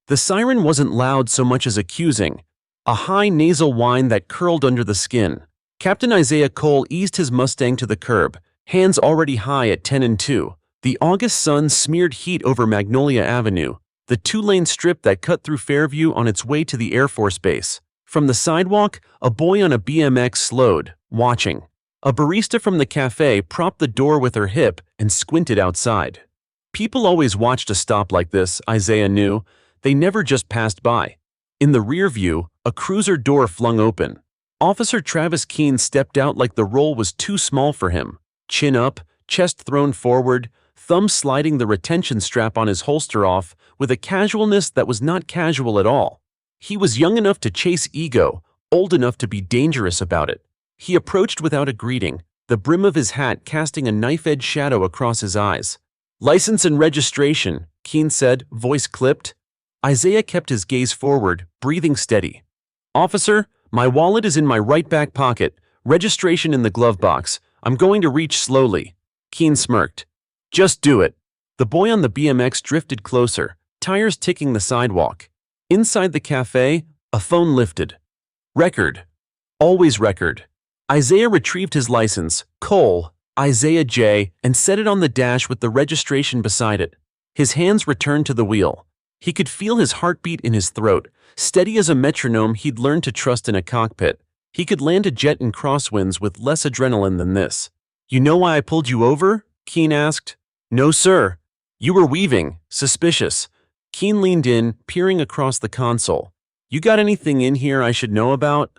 The siren wasn't loud so much as accusing, a high nasal whine that curled under the skin. Captain Isaiah Cole eased his Mustang to the curb, hands already high at 10 and 2. The August sun smeared heat over Magnolia Avenue, the two-lane strip that cut through Fairview on its way to the Air Force Base. From the sidewalk, a boy on a BMX slowed, watching. A barista from the cafe propped the door with her hip and squinted outside. People always watched a stop like this, Isaiah knew. They never just passed by. In the rear view, a cruiser door flung open. Officer Travis Keene stepped out like the role was too small for him. Chin up, chest thrown forward, thumb sliding the retention strap on his holster off with a casualness that was not casual at all. He was young enough to chase ego, old enough to be dangerous about it. He approached without a greeting, the brim of his hat casting a knife-edge shadow across his eyes. "License and registration," Keene said, voice clipped. Isaiah kept his gaze forward, breathing steady. "Officer, my wallet is in my right back pocket, registration in the glove box. I'm going to reach slowly." Keene smirked. "Just do it." The boy on the BMX drifted closer, tires ticking the sidewalk. Inside the cafe, a phone lifted. Record. Always record. Isaiah retrieved his license, Cole, Isaiah J., and set it on the dash with the registration beside it. His hands returned to the wheel. He could feel his heartbeat in his throat, steady as a metronome he'd learned to trust in a cockpit. He could land a jet in crosswinds with less adrenaline than this. "You know why I pulled you over?" Keene asked. "No, sir." "You were weaving, suspicious." Keene leaned in, peering across the console. "You got anything in here I should know about?"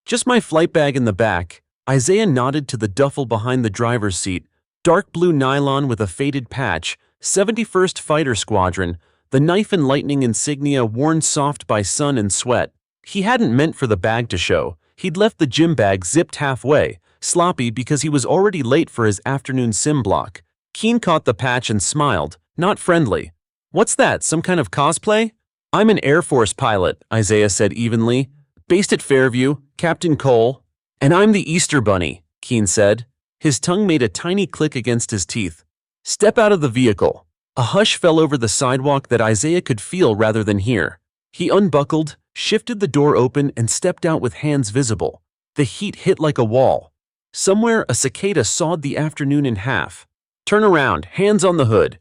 "Just my flight bag in the back." Isaiah nodded to the duffel behind the driver's seat. Dark blue nylon with a faded patch, 71st Fighter Squadron, the knife and lightning insignia worn soft by sun and sweat. He hadn't meant for the bag to show. He'd left the gym bag zipped halfway, sloppy because he was already late for his afternoon sim block. Keene caught the patch and smiled, not friendly. "What's that, some kind of cosplay?" "I'm an Air Force pilot," Isaiah said evenly. "Based at Fairview, Captain Cole." "And I'm the Easter Bunny," Keene said. His tongue made a tiny click against his teeth. "Step out of the vehicle." A hush fell over the sidewalk that Isaiah could feel rather than hear. He unbuckled, shifted the door open, and stepped out with hands visible. The heat hit like a wall. Somewhere, a cicada sawed the afternoon in half. "Turn around, hands on the hood."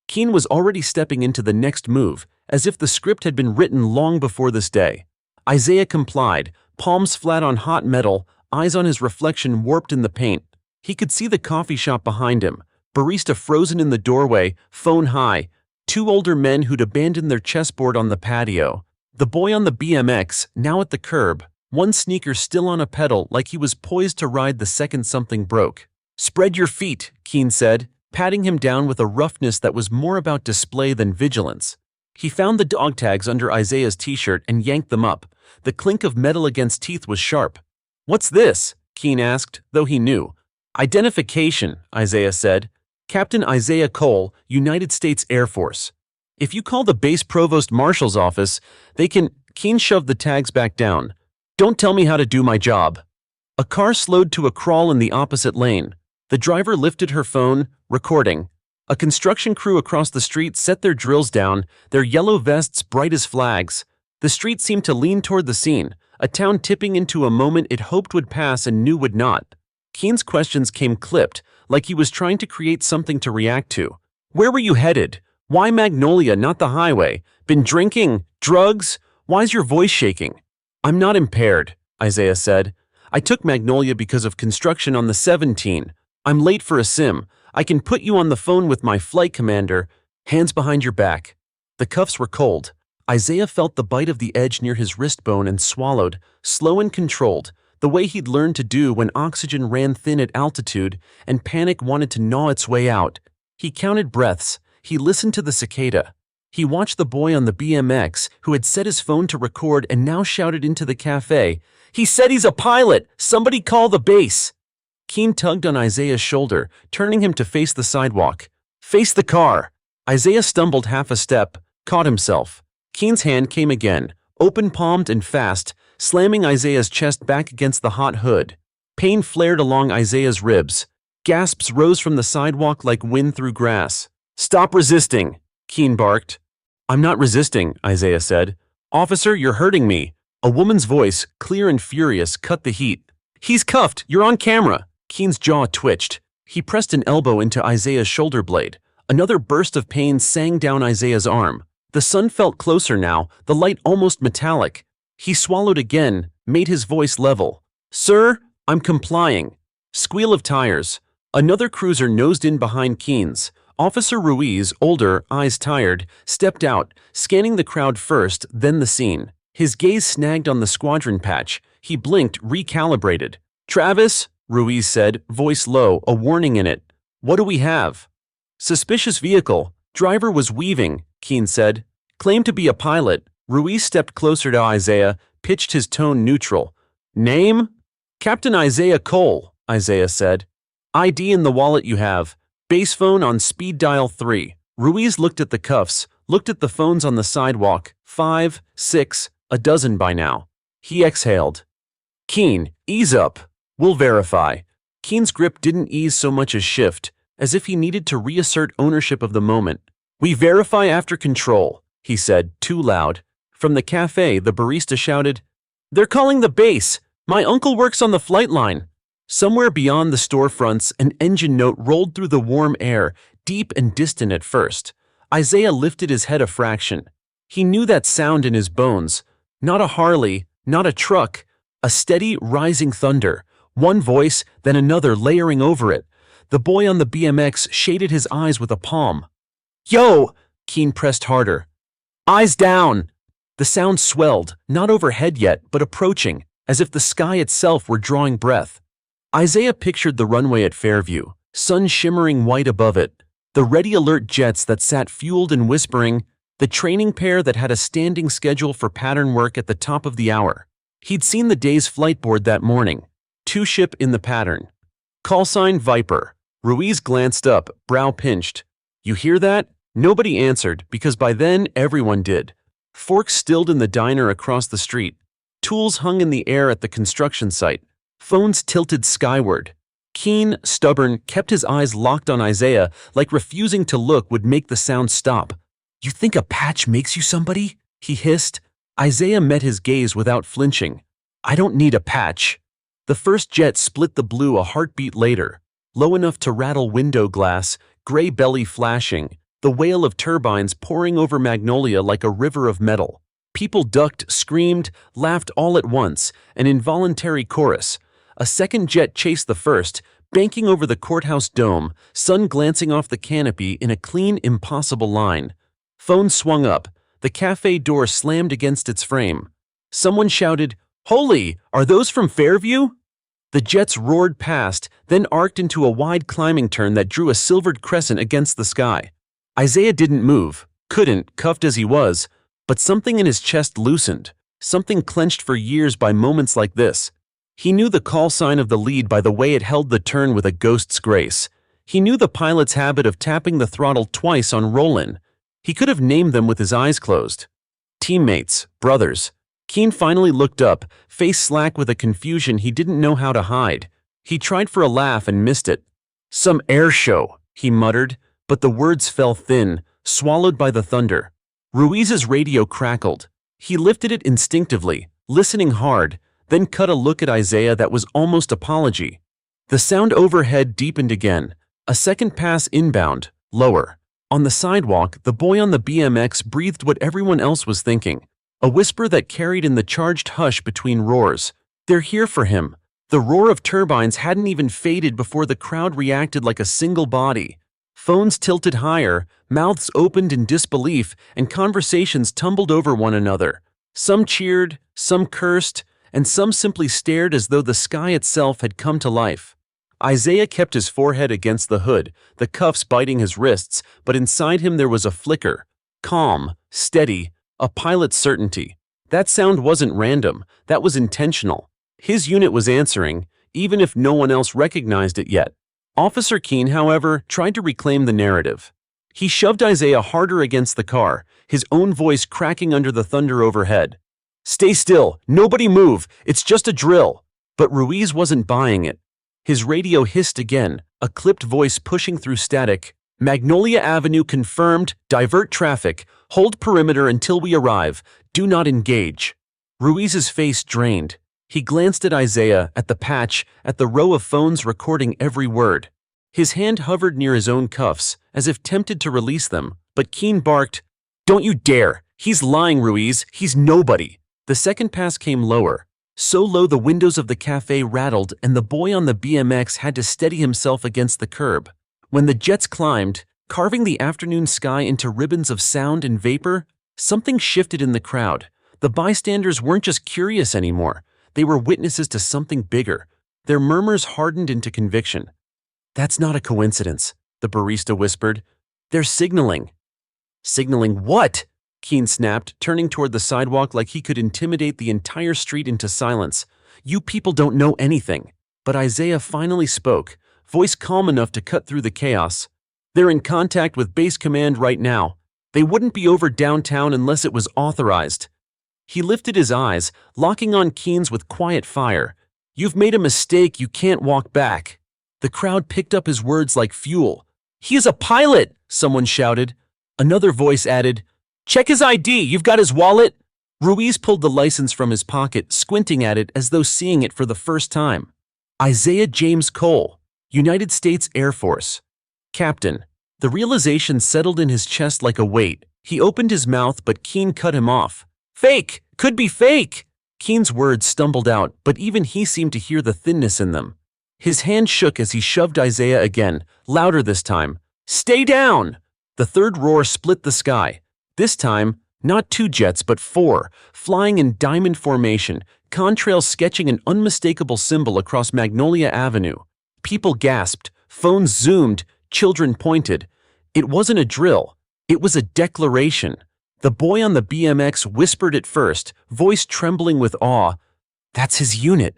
Keene was already stepping into the next move, as if the script had been written long before this day. Isaiah complied, palms flat on hot metal, eyes on his reflection warped in the paint. He could see the coffee shop behind him, barista frozen in the doorway, phone high, two older men who'd abandoned their chessboard on the patio, the boy on the BMX, now at the curb, one sneaker still on a pedal like he was poised to ride the second something broke. "Spread your feet," Keene said, patting him down with a roughness that was more about display than vigilance. He found the dog tags under Isaiah's t-shirt and yanked them up. The clink of metal against teeth was sharp. "What's this?" Keene asked, though he knew. "Identification," Isaiah said. "Captain Isaiah Cole, United States Air Force. If you call the base provost marshal's office, they can—" Keene shoved the tags back down. "Don't tell me how to do my job." A car slowed to a crawl in the opposite lane. The driver lifted her phone, recording. A construction crew across the street set their drills down, their yellow vests bright as flags. The street seemed to lean toward the scene, a town tipping into a moment it hoped would pass and knew would not. Keene's questions came clipped, like he was trying to create something to react to. "Where were you headed? Why Magnolia, not the highway? Been drinking? Drugs? Why's your voice shaking?" "I'm not impaired," Isaiah said. "I took Magnolia because of construction on the 17. I'm late for a sim. I can put you on the phone with my flight commander. Hands behind your back." The cuffs were cold. Isaiah felt the bite of the edge near his wrist bone and swallowed, slow and controlled, the way he'd learned to do when oxygen ran thin at altitude and panic wanted to gnaw its way out. He counted breaths. He listened to the cicada. He watched the boy on the BMX who had set his phone to record and now shouted into the cafe, "He said he's a pilot! Somebody call the base!" Keene tugged on Isaiah's shoulder, turning him to face the sidewalk. "Face the car!" Isaiah stumbled half a step, caught himself. Keene's hand came again, open-palmed and fast, slamming Isaiah's chest back against the hot hood. Pain flared along Isaiah's ribs. Gasps rose from the sidewalk like wind through grass. "Stop resisting," Keene barked. I'm not resisting, Isaiah said. Officer, you're hurting me. A woman's voice, clear and furious, cut the heat. He's cuffed. You're on camera. Keen's jaw twitched. He pressed an elbow into Isaiah's shoulder blade. Another burst of pain sang down Isaiah's arm. The sun felt closer now, the light almost metallic. He swallowed again, made his voice level. Sir, I'm complying. Squeal of tires. Another cruiser nosed in behind Keen's. Officer Ruiz, older, eyes tired, stepped out, scanning the crowd first, then the scene. His gaze snagged on the squadron patch. He blinked, recalibrated. Travis, Ruiz said, voice low, a warning in it. What do we have? Suspicious vehicle. Driver was weaving, Keen said. Claimed to be a pilot. Ruiz stepped closer to Isaiah, pitched his tone neutral. Name? Captain Isaiah Cole, Isaiah said. ID in the wallet you have. Base phone on speed dial 3. Ruiz looked at the cuffs, looked at the phones on the sidewalk. 5, 6, a dozen by now. He exhaled. Keen, ease up. We'll verify. Keen's grip didn't ease so much as shift, as if he needed to reassert ownership of the moment. We verify after control, he said, too loud. From the cafe, the barista shouted, They're calling the base. My uncle works on the flight line. Somewhere beyond the storefronts, an engine note rolled through the warm air, deep and distant at first. Isaiah lifted his head a fraction. He knew that sound in his bones. Not a Harley, not a truck. A steady, rising thunder. One voice, then another layering over it. The boy on the BMX shaded his eyes with a palm. Yo! Keen pressed harder. Eyes down! The sound swelled, not overhead yet, but approaching, as if the sky itself were drawing breath. Isaiah pictured the runway at Fairview, sun shimmering white above it, the ready alert jets that sat fueled and whispering, the training pair that had a standing schedule for pattern work at the top of the hour. He'd seen the day's flight board that morning. 2 ship in the pattern. Call sign Viper. Ruiz glanced up, brow pinched. You hear that? Nobody answered, because by then everyone did. Forks stilled in the diner across the street. Tools hung in the air at the construction site. Phones tilted skyward. Keen, stubborn, kept his eyes locked on Isaiah, like refusing to look would make the sound stop. You think a patch makes you somebody? He hissed. Isaiah met his gaze without flinching. I don't need a patch. The first jet split the blue a heartbeat later, low enough to rattle window glass, gray belly flashing, the wail of turbines pouring over Magnolia like a river of metal. People ducked, screamed, laughed all at once, an involuntary chorus. A second jet chased the first, banking over the courthouse dome, sun glancing off the canopy in a clean, impossible line. Phone swung up. The cafe door slammed against its frame. Someone shouted, Holy, are those from Fairview? The jets roared past, then arced into a wide climbing turn that drew a silvered crescent against the sky. Isaiah didn't move, couldn't, cuffed as he was, but something in his chest loosened, something clenched for years by moments like this. He knew the call sign of the lead by the way it held the turn with a ghost's grace. He knew the pilot's habit of tapping the throttle twice on roll-in. He could have named them with his eyes closed. Teammates, brothers. Keen finally looked up, face slack with a confusion he didn't know how to hide. He tried for a laugh and missed it. Some air show, he muttered, but the words fell thin, swallowed by the thunder. Ruiz's radio crackled. He lifted it instinctively, listening hard, then cut a look at Isaiah that was almost apology. The sound overhead deepened again. A second pass inbound, lower. On the sidewalk, the boy on the BMX breathed what everyone else was thinking. A whisper that carried in the charged hush between roars. They're here for him. The roar of turbines hadn't even faded before the crowd reacted like a single body. Phones tilted higher, mouths opened in disbelief, and conversations tumbled over one another. Some cheered, some cursed, and some simply stared as though the sky itself had come to life. Isaiah kept his forehead against the hood, the cuffs biting his wrists, but inside him there was a flicker. Calm, steady, a pilot's certainty. That sound wasn't random, that was intentional. His unit was answering, even if no one else recognized it yet. Officer Keen, however, tried to reclaim the narrative. He shoved Isaiah harder against the car, his own voice cracking under the thunder overhead. Stay still, nobody move, it's just a drill. But Ruiz wasn't buying it. His radio hissed again, a clipped voice pushing through static. Magnolia Avenue confirmed, divert traffic, hold perimeter until we arrive, do not engage. Ruiz's face drained. He glanced at Isaiah, at the patch, at the row of phones recording every word. His hand hovered near his own cuffs, as if tempted to release them, but Keen barked, "Don't you dare! He's lying, Ruiz! He's nobody!" The second pass came lower. So low the windows of the cafe rattled and the boy on the BMX had to steady himself against the curb. When the jets climbed, carving the afternoon sky into ribbons of sound and vapor, something shifted in the crowd. The bystanders weren't just curious anymore. They were witnesses to something bigger. Their murmurs hardened into conviction. "That's not a coincidence," the barista whispered. "They're signaling." "Signaling what?" Keen snapped, turning toward the sidewalk like he could intimidate the entire street into silence. "You people don't know anything." But Isaiah finally spoke, voice calm enough to cut through the chaos. "They're in contact with base command right now. They wouldn't be over downtown unless it was authorized." He lifted his eyes, locking on Keen's with quiet fire. "You've made a mistake, you can't walk back." The crowd picked up his words like fuel. "He is a pilot!" someone shouted. Another voice added, "Check his ID, you've got his wallet." Ruiz pulled the license from his pocket, squinting at it as though seeing it for the first time. Isaiah James Cole, United States Air Force. Captain. The realization settled in his chest like a weight. He opened his mouth, but Keen cut him off. "Fake! Could be fake!" Keen's words stumbled out, but even he seemed to hear the thinness in them. His hand shook as he shoved Isaiah again, louder this time. "Stay down!" The third roar split the sky. This time, not 2 jets but 4, flying in diamond formation, contrails sketching an unmistakable symbol across Magnolia Avenue. People gasped, phones zoomed, children pointed. It wasn't a drill. It was a declaration. The boy on the BMX whispered it first, voice trembling with awe. "That's his unit."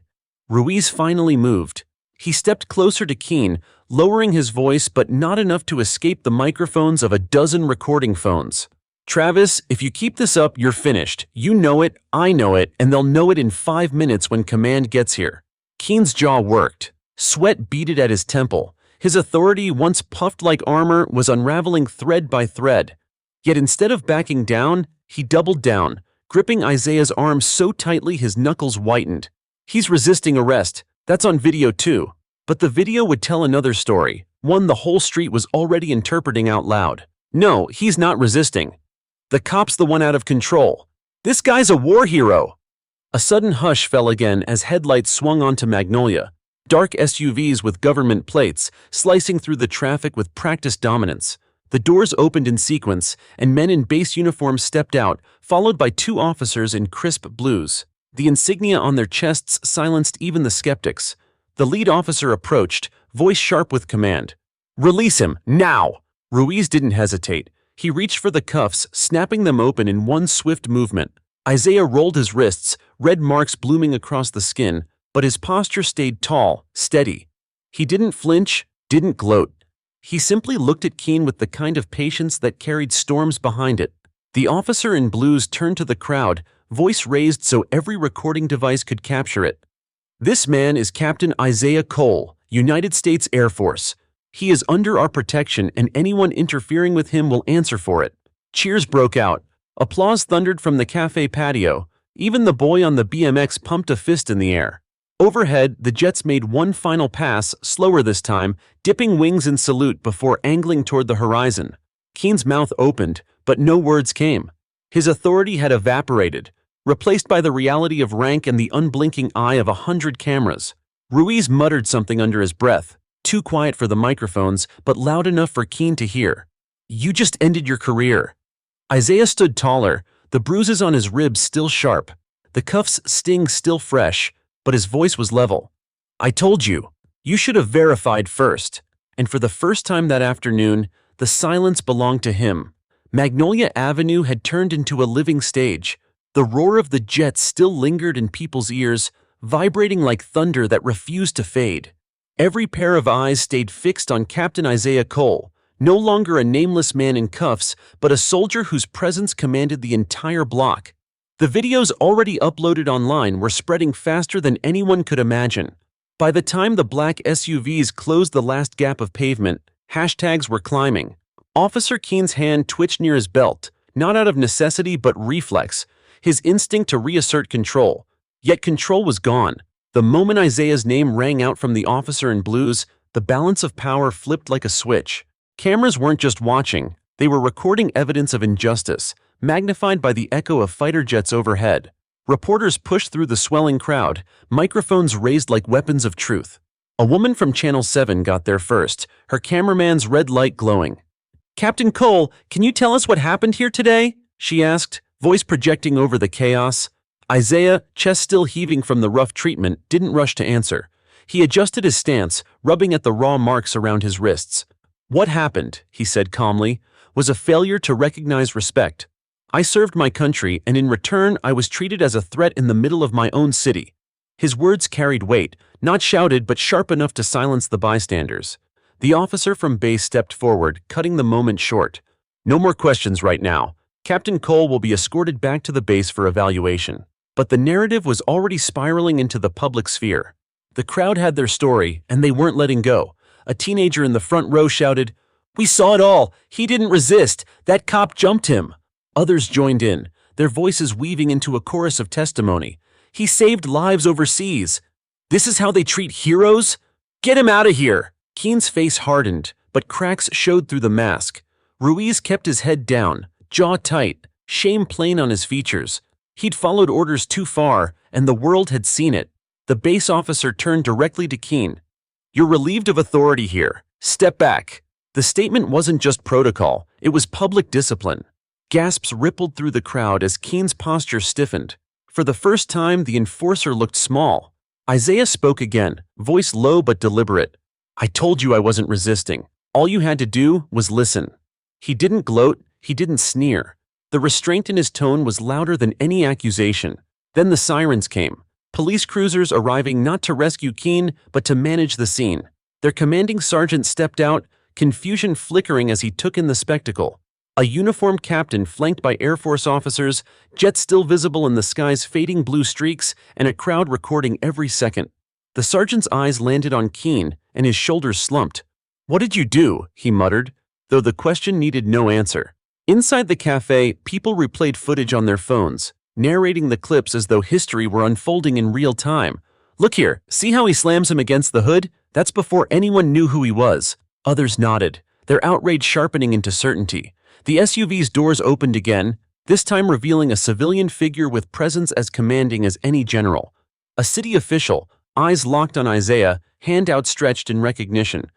Ruiz finally moved. He stepped closer to Keen, lowering his voice but not enough to escape the microphones of a dozen recording phones. "Travis, if you keep this up, you're finished. You know it, I know it, and they'll know it in 5 minutes when command gets here." Keen's jaw worked. Sweat beaded at his temple. His authority, once puffed like armor, was unraveling thread by thread. Yet instead of backing down, he doubled down, gripping Isaiah's arm so tightly his knuckles whitened. "He's resisting arrest. That's on video too." But the video would tell another story, one the whole street was already interpreting out loud. "No, he's not resisting. The cop's the one out of control. This guy's a war hero." A sudden hush fell again as headlights swung onto Magnolia. Dark SUVs with government plates, slicing through the traffic with practiced dominance. The doors opened in sequence, and men in base uniforms stepped out, followed by 2 officers in crisp blues. The insignia on their chests silenced even the skeptics. The lead officer approached, voice sharp with command. "Release him, now!" Ruiz didn't hesitate. He reached for the cuffs, snapping them open in one swift movement. Isaiah rolled his wrists, red marks blooming across the skin, but his posture stayed tall, steady. He didn't flinch, didn't gloat. He simply looked at Keen with the kind of patience that carried storms behind it. The officer in blues turned to the crowd, voice raised so every recording device could capture it. "This man is Captain Isaiah Cole, United States Air Force. He is under our protection and anyone interfering with him will answer for it." Cheers broke out. Applause thundered from the cafe patio. Even the boy on the BMX pumped a fist in the air. Overhead, the jets made one final pass, slower this time, dipping wings in salute before angling toward the horizon. Keen's mouth opened, but no words came. His authority had evaporated, replaced by the reality of rank and the unblinking eye of 100 cameras. Ruiz muttered something under his breath, too quiet for the microphones, but loud enough for Keen to hear. "You just ended your career." Isaiah stood taller, the bruises on his ribs still sharp, the cuff's sting still fresh, but his voice was level. "I told you. You should have verified first." And for the first time that afternoon, the silence belonged to him. Magnolia Avenue had turned into a living stage. The roar of the jets still lingered in people's ears, vibrating like thunder that refused to fade. Every pair of eyes stayed fixed on Captain Isaiah Cole, no longer a nameless man in cuffs, but a soldier whose presence commanded the entire block. The videos already uploaded online were spreading faster than anyone could imagine. By the time the black SUVs closed the last gap of pavement, Hashtags were climbing. Officer Keen's hand twitched near his belt, not out of necessity but reflex, his instinct to reassert control. Yet control was gone. The moment Isaiah's name rang out from the officer in blues, the balance of power flipped like a switch. Cameras weren't just watching, they were recording evidence of injustice, magnified by the echo of fighter jets overhead. Reporters pushed through the swelling crowd, microphones raised like weapons of truth. A woman from Channel 7 got there first, her cameraman's red light glowing. "Captain Cole, can you tell us what happened here today?" she asked, voice projecting over the chaos. Isaiah, chest still heaving from the rough treatment, didn't rush to answer. He adjusted his stance, rubbing at the raw marks around his wrists. "What happened," he said calmly, "was a failure to recognize respect. I served my country, and in return I was treated as a threat in the middle of my own city." His words carried weight, not shouted but sharp enough to silence the bystanders. The officer from base stepped forward, cutting the moment short. "No more questions right now. Captain Cole will be escorted back to the base for evaluation." But the narrative was already spiraling into the public sphere. The crowd had their story, and they weren't letting go. A teenager in the front row shouted, "We saw it all! He didn't resist! That cop jumped him!" Others joined in, their voices weaving into a chorus of testimony. "He saved lives overseas! This is how they treat heroes? Get him out of here!" Keen's face hardened, but cracks showed through the mask. Ruiz kept his head down, jaw tight, shame plain on his features. He'd followed orders too far, and the world had seen it. The base officer turned directly to Keen. "You're relieved of authority here. Step back." The statement wasn't just protocol, it was public discipline. Gasps rippled through the crowd as Keen's posture stiffened. For the first time, the enforcer looked small. Isaiah spoke again, voice low but deliberate. "I told you I wasn't resisting. All you had to do was listen." He didn't gloat, he didn't sneer. The restraint in his tone was louder than any accusation. Then the sirens came. Police cruisers arriving not to rescue Keen, but to manage the scene. Their commanding sergeant stepped out, confusion flickering as he took in the spectacle. A uniformed captain flanked by Air Force officers, jets still visible in the sky's fading blue streaks, and a crowd recording every second. The sergeant's eyes landed on Keen, and his shoulders slumped. "What did you do?" he muttered, though the question needed no answer. Inside the cafe, people replayed footage on their phones, narrating the clips as though history were unfolding in real time. "Look here, see how he slams him against the hood? That's before anyone knew who he was." Others nodded, their outrage sharpening into certainty. The SUV's doors opened again, this time revealing a civilian figure with presence as commanding as any general. A city official, eyes locked on Isaiah, hand outstretched in recognition.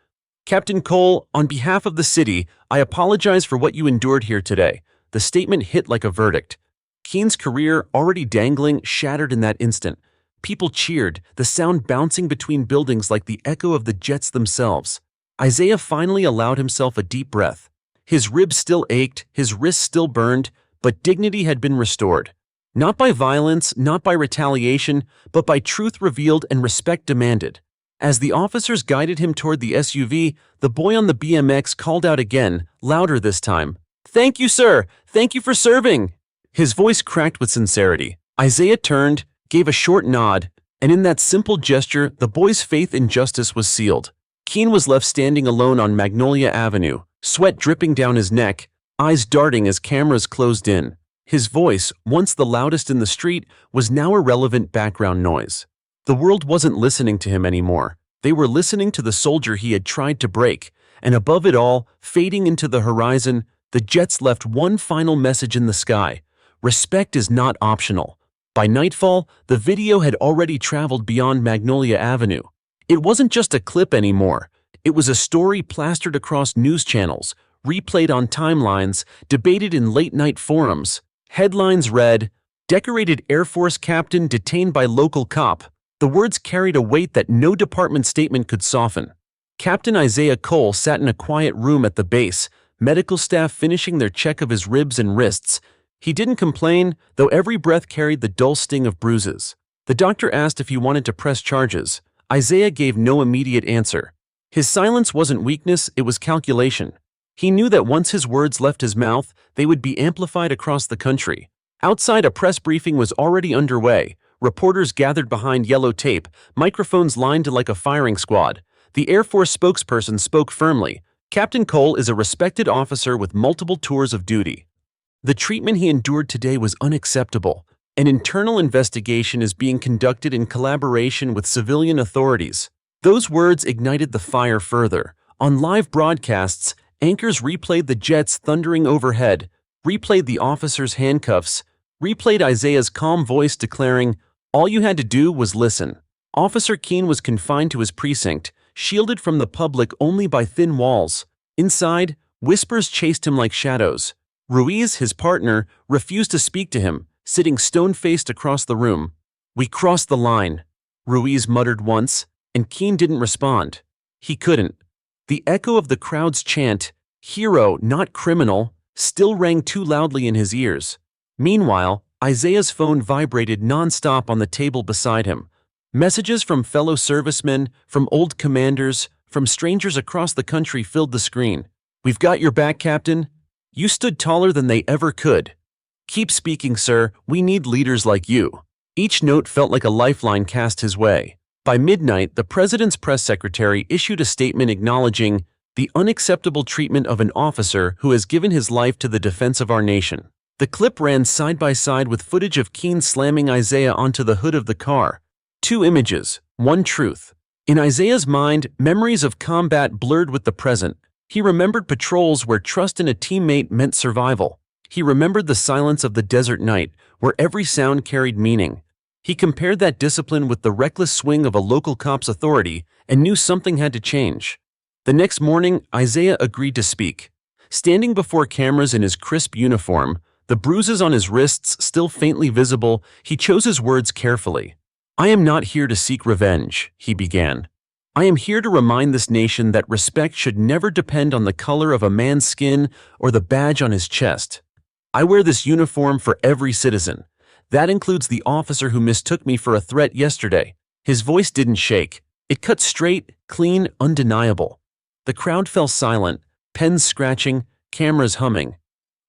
"Captain Cole, on behalf of the city, I apologize for what you endured here today." The statement hit like a verdict. Keen's career, already dangling, shattered in that instant. People cheered, the sound bouncing between buildings like the echo of the jets themselves. Isaiah finally allowed himself a deep breath. His ribs still ached, his wrists still burned, but dignity had been restored. Not by violence, not by retaliation, but by truth revealed and respect demanded. As the officers guided him toward the SUV, the boy on the BMX called out again, louder this time. "Thank you, sir! Thank you for serving!" His voice cracked with sincerity. Isaiah turned, gave a short nod, and in that simple gesture, the boy's faith in justice was sealed. Keen was left standing alone on Magnolia Avenue, sweat dripping down his neck, eyes darting as cameras closed in. His voice, once the loudest in the street, was now irrelevant background noise. The world wasn't listening to him anymore. They were listening to the soldier he had tried to break, and above it all, fading into the horizon, the jets left one final message in the sky. Respect is not optional. By nightfall, the video had already traveled beyond Magnolia Avenue. It wasn't just a clip anymore. It was a story plastered across news channels, replayed on timelines, debated in late-night forums. Headlines read, "Decorated Air Force Captain Detained by Local Cop." The words carried a weight that no department statement could soften. Captain Isaiah Cole sat in a quiet room at the base, medical staff finishing their check of his ribs and wrists. He didn't complain, though every breath carried the dull sting of bruises. The doctor asked if he wanted to press charges. Isaiah gave no immediate answer. His silence wasn't weakness, it was calculation. He knew that once his words left his mouth, they would be amplified across the country. Outside, a press briefing was already underway. Reporters gathered behind yellow tape, microphones lined like a firing squad. The Air Force spokesperson spoke firmly. Captain Cole is a respected officer with multiple tours of duty. The treatment he endured today was unacceptable. An internal investigation is being conducted in collaboration with civilian authorities. Those words ignited the fire further. On live broadcasts, anchors replayed the jets thundering overhead, replayed the officer's handcuffs, replayed Isaiah's calm voice declaring, "All you had to do was listen." Officer Keene was confined to his precinct, shielded from the public only by thin walls. Inside, whispers chased him like shadows. Ruiz, his partner, refused to speak to him, sitting stone-faced across the room. "We crossed the line," Ruiz muttered once, and Keene didn't respond. He couldn't. The echo of the crowd's chant, "Hero, not criminal," still rang too loudly in his ears. Meanwhile, Isaiah's phone vibrated non-stop on the table beside him. Messages from fellow servicemen, from old commanders, from strangers across the country filled the screen. "We've got your back, Captain. You stood taller than they ever could. Keep speaking, sir. We need leaders like you." Each note felt like a lifeline cast his way. By midnight, the president's press secretary issued a statement acknowledging the unacceptable treatment of an officer who has given his life to the defense of our nation. The clip ran side by side with footage of Keene slamming Isaiah onto the hood of the car. Two images, one truth. In Isaiah's mind, memories of combat blurred with the present. He remembered patrols where trust in a teammate meant survival. He remembered the silence of the desert night, where every sound carried meaning. He compared that discipline with the reckless swing of a local cop's authority and knew something had to change. The next morning, Isaiah agreed to speak. Standing before cameras in his crisp uniform, the bruises on his wrists still faintly visible, he chose his words carefully. "I am not here to seek revenge," he began. "I am here to remind this nation that respect should never depend on the color of a man's skin or the badge on his chest. I wear this uniform for every citizen. That includes the officer who mistook me for a threat yesterday." His voice didn't shake. It cut straight, clean, undeniable. The crowd fell silent, pens scratching, cameras humming.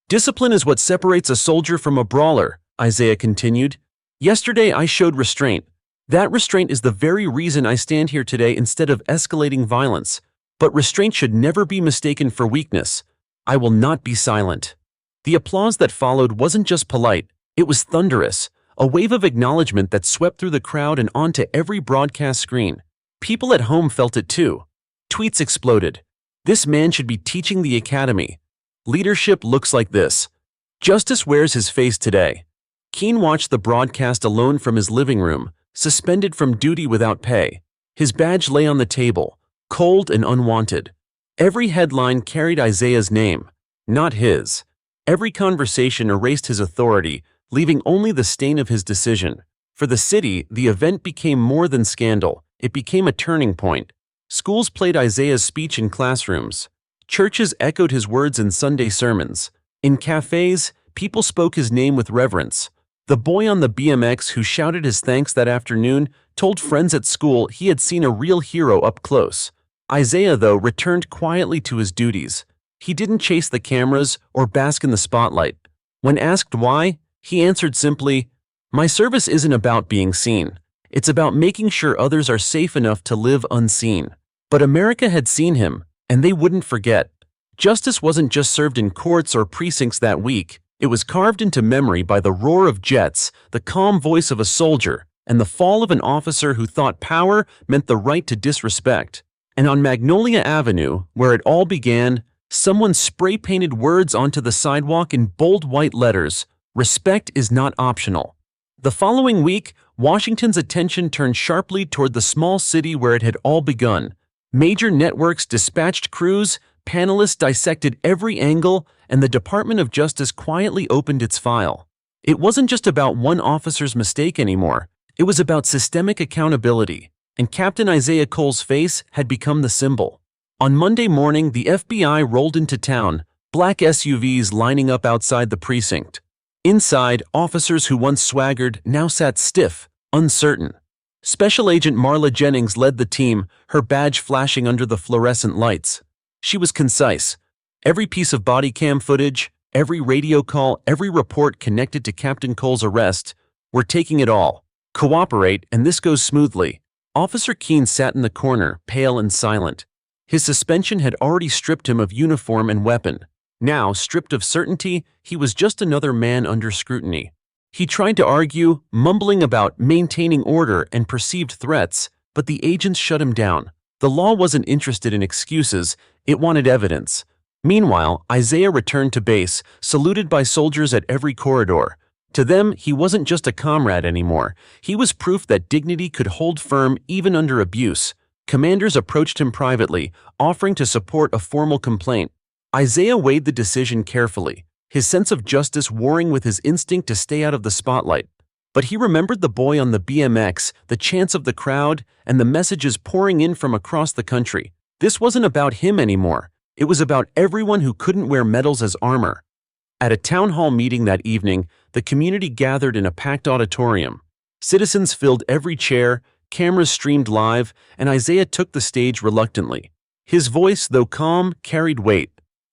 "Discipline is what separates a soldier from a brawler," Isaiah continued. "Yesterday I showed restraint. That restraint is the very reason I stand here today instead of escalating violence. But restraint should never be mistaken for weakness. I will not be silent." The applause that followed wasn't just polite, it was thunderous, a wave of acknowledgement that swept through the crowd and onto every broadcast screen. People at home felt it too. Tweets exploded. "This man should be teaching the academy. Leadership looks like this. Justice wears his face today." Keene watched the broadcast alone from his living room, suspended from duty without pay. His badge lay on the table, cold and unwanted. Every headline carried Isaiah's name, not his. Every conversation erased his authority, leaving only the stain of his decision. For the city, the event became more than scandal. It became a turning point. Schools played Isaiah's speech in classrooms. Churches echoed his words in Sunday sermons. In cafes, people spoke his name with reverence. The boy on the BMX who shouted his thanks that afternoon told friends at school he had seen a real hero up close. Isaiah, though, returned quietly to his duties. He didn't chase the cameras or bask in the spotlight. When asked why, he answered simply, "My service isn't about being seen. It's about making sure others are safe enough to live unseen." But America had seen him, and they wouldn't forget. Justice wasn't just served in courts or precincts that week. It was carved into memory by the roar of jets, the calm voice of a soldier, and the fall of an officer who thought power meant the right to disrespect. And on Magnolia Avenue, where it all began, someone spray-painted words onto the sidewalk in bold white letters: "Respect is not optional." The following week, Washington's attention turned sharply toward the small city where it had all begun. Major networks dispatched crews, panelists dissected every angle, and the Department of Justice quietly opened its file. It wasn't just about one officer's mistake anymore. It was about systemic accountability, and Captain Isaiah Cole's face had become the symbol. On Monday morning, the FBI rolled into town, black SUVs lining up outside the precinct. Inside, officers who once swaggered now sat stiff, uncertain. Special Agent Marla Jennings led the team, her badge flashing under the fluorescent lights. She was concise. Every piece of body cam footage, every radio call, every report connected to Captain Cole's arrest, "We're taking it all. Cooperate, and this goes smoothly." Officer Keene sat in the corner, pale and silent. His suspension had already stripped him of uniform and weapon. Now, stripped of certainty, he was just another man under scrutiny. He tried to argue, mumbling about maintaining order and perceived threats, but the agents shut him down. The law wasn't interested in excuses, it wanted evidence. Meanwhile, Isaiah returned to base, saluted by soldiers at every corridor. To them, he wasn't just a comrade anymore. He was proof that dignity could hold firm even under abuse. Commanders approached him privately, offering to support a formal complaint. Isaiah weighed the decision carefully, his sense of justice warring with his instinct to stay out of the spotlight. But he remembered the boy on the BMX, the chants of the crowd, and the messages pouring in from across the country. This wasn't about him anymore. It was about everyone who couldn't wear medals as armor. At a town hall meeting that evening, the community gathered in a packed auditorium. Citizens filled every chair, cameras streamed live, and Isaiah took the stage reluctantly. His voice, though calm, carried weight.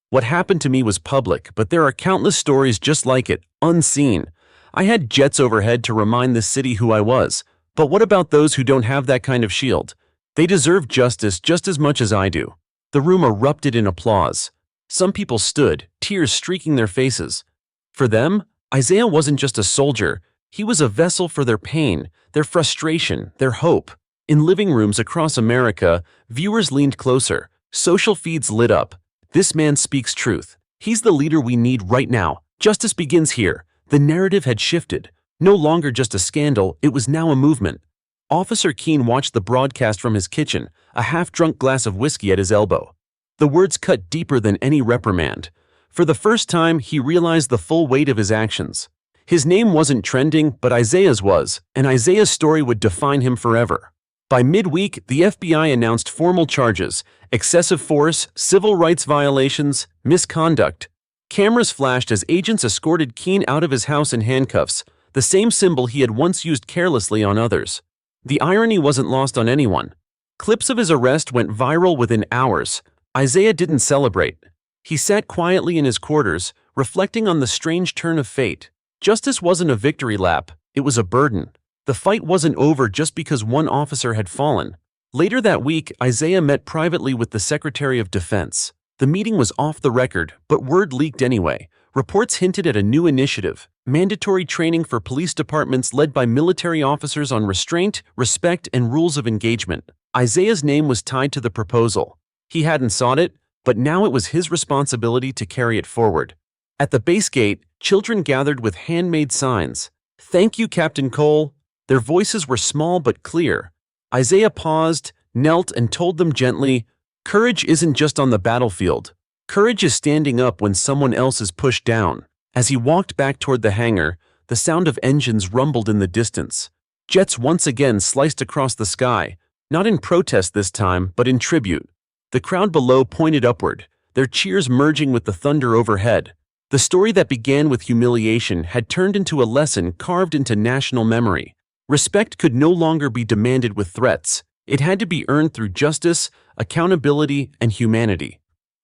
What happened to me was public, but there are countless stories just like it, unseen. I had jets overhead to remind this city who I was. But what about those who don't have that kind of shield? They deserve justice just as much as I do. The room erupted in applause. Some people stood, tears streaking their faces. For them, Isaiah wasn't just a soldier. He was a vessel for their pain, their frustration, their hope. In living rooms across America, viewers leaned closer. Social feeds lit up. This man speaks truth. He's the leader we need right now. Justice begins here. The narrative had shifted. No longer just a scandal, it was now a movement. Officer Keene watched the broadcast from his kitchen, a half-drunk glass of whiskey at his elbow. The words cut deeper than any reprimand. For the first time, he realized the full weight of his actions. His name wasn't trending, but Isaiah's was, and Isaiah's story would define him forever. By midweek, the FBI announced formal charges: excessive force, civil rights violations, misconduct. Cameras flashed as agents escorted Keene out of his house in handcuffs, the same symbol he had once used carelessly on others. The irony wasn't lost on anyone. Clips of his arrest went viral within hours. Isaiah didn't celebrate. He sat quietly in his quarters, reflecting on the strange turn of fate. Justice wasn't a victory lap, it was a burden. The fight wasn't over just because one officer had fallen. Later that week, Isaiah met privately with the Secretary of Defense. The meeting was off the record, but word leaked anyway. Reports hinted at a new initiative: mandatory training for police departments led by military officers on restraint, respect, and rules of engagement. Isaiah's name was tied to the proposal. He hadn't sought it, but now it was his responsibility to carry it forward. At the base gate, children gathered with handmade signs. "Thank you, Captain Cole." Their voices were small but clear. Isaiah paused, knelt, and told them gently, "Courage isn't just on the battlefield. Courage is standing up when someone else is pushed down." As he walked back toward the hangar, the sound of engines rumbled in the distance. Jets once again sliced across the sky, not in protest this time, but in tribute. The crowd below pointed upward, their cheers merging with the thunder overhead. The story that began with humiliation had turned into a lesson carved into national memory. Respect could no longer be demanded with threats. It had to be earned through justice, accountability, and humanity.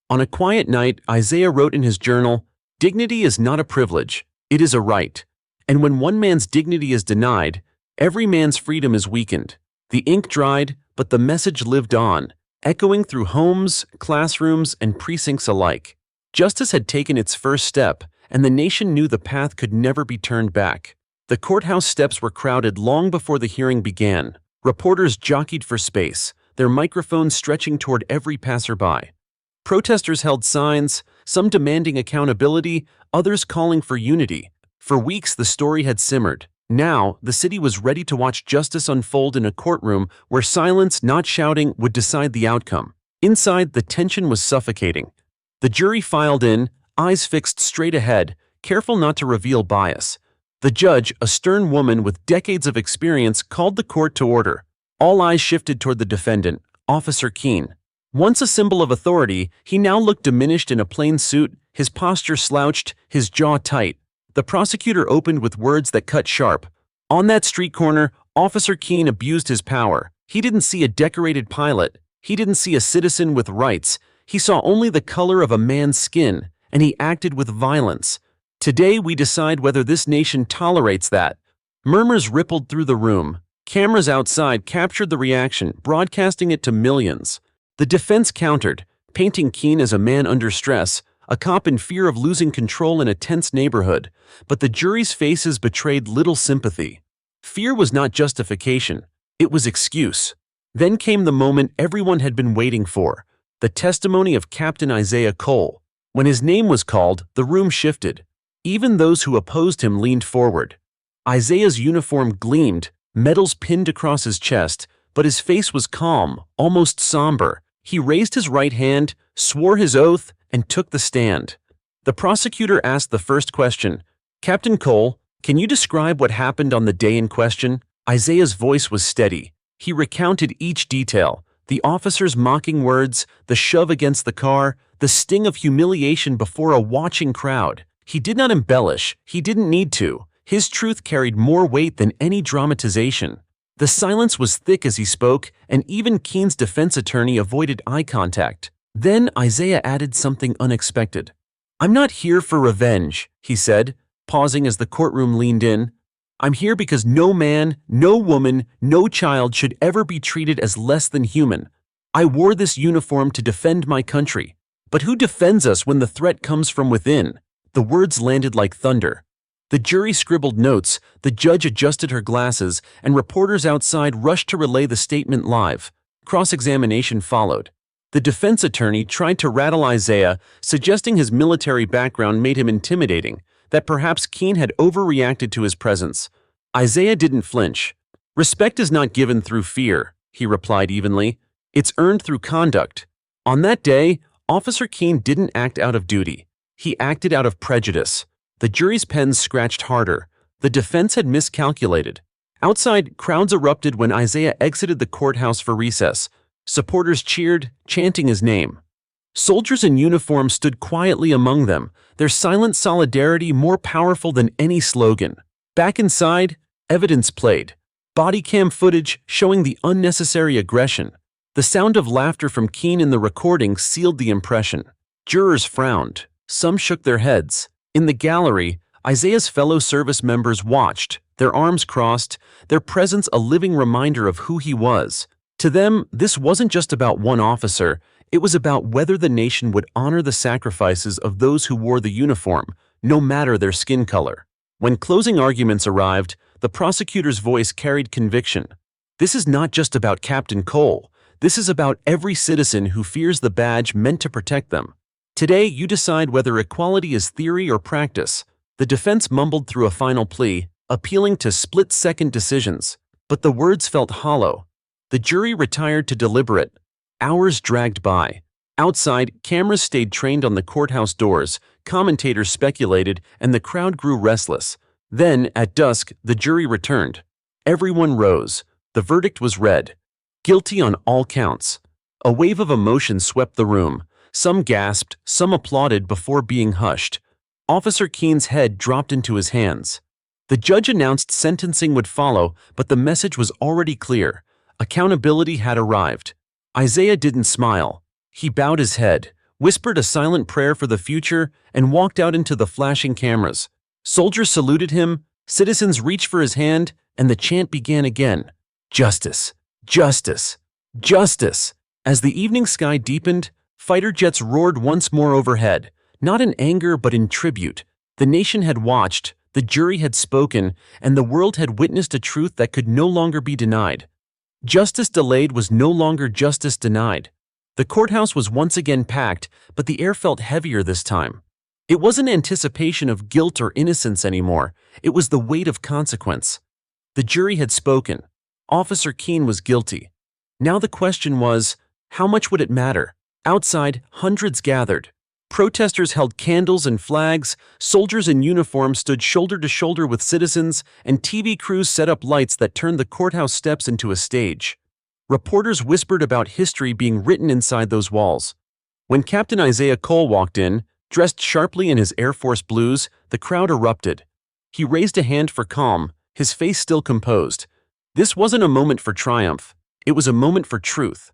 On a quiet night, Isaiah wrote in his journal, "Dignity is not a privilege, it is a right. And when one man's dignity is denied, every man's freedom is weakened." The ink dried, but the message lived on, echoing through homes, classrooms, and precincts alike. Justice had taken its first step, and the nation knew the path could never be turned back. The courthouse steps were crowded long before the hearing began. Reporters jockeyed for space, their microphones stretching toward every passerby. Protesters held signs, some demanding accountability, others calling for unity. For weeks, the story had simmered. Now, the city was ready to watch justice unfold in a courtroom where silence, not shouting, would decide the outcome. Inside, the tension was suffocating. The jury filed in, eyes fixed straight ahead, careful not to reveal bias. The judge, a stern woman with decades of experience, called the court to order. All eyes shifted toward the defendant, Officer Keene. Once a symbol of authority, he now looked diminished in a plain suit, his posture slouched, his jaw tight. The prosecutor opened with words that cut sharp. On that street corner, Officer Keene abused his power. He didn't see a decorated pilot. He didn't see a citizen with rights. He saw only the color of a man's skin, and he acted with violence. Today we decide whether this nation tolerates that. Murmurs rippled through the room. Cameras outside captured the reaction, broadcasting it to millions. The defense countered, painting Keene as a man under stress, a cop in fear of losing control in a tense neighborhood, but the jury's faces betrayed little sympathy. Fear was not justification, it was excuse. Then came the moment everyone had been waiting for, the testimony of Captain Isaiah Cole. When his name was called, the room shifted. Even those who opposed him leaned forward. Isaiah's uniform gleamed, medals pinned across his chest, but his face was calm, almost somber. He raised his right hand, swore his oath, and took the stand. The prosecutor asked the first question, "Captain Cole, can you describe what happened on the day in question?" Isaiah's voice was steady. He recounted each detail, the officer's mocking words, the shove against the car, the sting of humiliation before a watching crowd. He did not embellish, he didn't need to. His truth carried more weight than any dramatization. The silence was thick as he spoke, and even Keene's defense attorney avoided eye contact. Then Isaiah added something unexpected. "I'm not here for revenge," he said, pausing as the courtroom leaned in. "I'm here because no man, no woman, no child should ever be treated as less than human. I wore this uniform to defend my country. But who defends us when the threat comes from within?" The words landed like thunder. The jury scribbled notes, the judge adjusted her glasses, and reporters outside rushed to relay the statement live. Cross-examination followed. The defense attorney tried to rattle Isaiah, suggesting his military background made him intimidating, that perhaps Keene had overreacted to his presence. Isaiah didn't flinch. "Respect is not given through fear," he replied evenly. "It's earned through conduct." On that day, Officer Keene didn't act out of duty. He acted out of prejudice. The jury's pens scratched harder. The defense had miscalculated. Outside, crowds erupted when Isaiah exited the courthouse for recess. Supporters cheered, chanting his name. Soldiers in uniform stood quietly among them, their silent solidarity more powerful than any slogan. Back inside, evidence played. Body cam footage showing the unnecessary aggression. The sound of laughter from Keene in the recording sealed the impression. Jurors frowned. Some shook their heads. In the gallery, Isaiah's fellow service members watched, their arms crossed, their presence a living reminder of who he was. To them, this wasn't just about one officer, it was about whether the nation would honor the sacrifices of those who wore the uniform, no matter their skin color. When closing arguments arrived, the prosecutor's voice carried conviction. "This is not just about Captain Cole. This is about every citizen who fears the badge meant to protect them. Today, you decide whether equality is theory or practice." The defense mumbled through a final plea, appealing to split-second decisions. But the words felt hollow. The jury retired to deliberate. Hours dragged by. Outside, cameras stayed trained on the courthouse doors, commentators speculated, and the crowd grew restless. Then, at dusk, the jury returned. Everyone rose. The verdict was read. Guilty on all counts. A wave of emotion swept the room. Some gasped, some applauded before being hushed. Officer Keene's head dropped into his hands. The judge announced sentencing would follow, but the message was already clear. Accountability had arrived. Isaiah didn't smile. He bowed his head, whispered a silent prayer for the future, and walked out into the flashing cameras. Soldiers saluted him, citizens reached for his hand, and the chant began again. Justice, justice, justice. As the evening sky deepened, fighter jets roared once more overhead, not in anger but in tribute. The nation had watched, the jury had spoken, and the world had witnessed a truth that could no longer be denied. Justice delayed was no longer justice denied. The courthouse was once again packed, but the air felt heavier this time. It wasn't anticipation of guilt or innocence anymore, it was the weight of consequence. The jury had spoken. Officer Keene was guilty. Now the question was, how much would it matter? Outside, hundreds gathered. Protesters held candles and flags, soldiers in uniform stood shoulder to shoulder with citizens, and TV crews set up lights that turned the courthouse steps into a stage. Reporters whispered about history being written inside those walls. When Captain Isaiah Cole walked in, dressed sharply in his Air Force blues, the crowd erupted. He raised a hand for calm, his face still composed. This wasn't a moment for triumph, it was a moment for truth.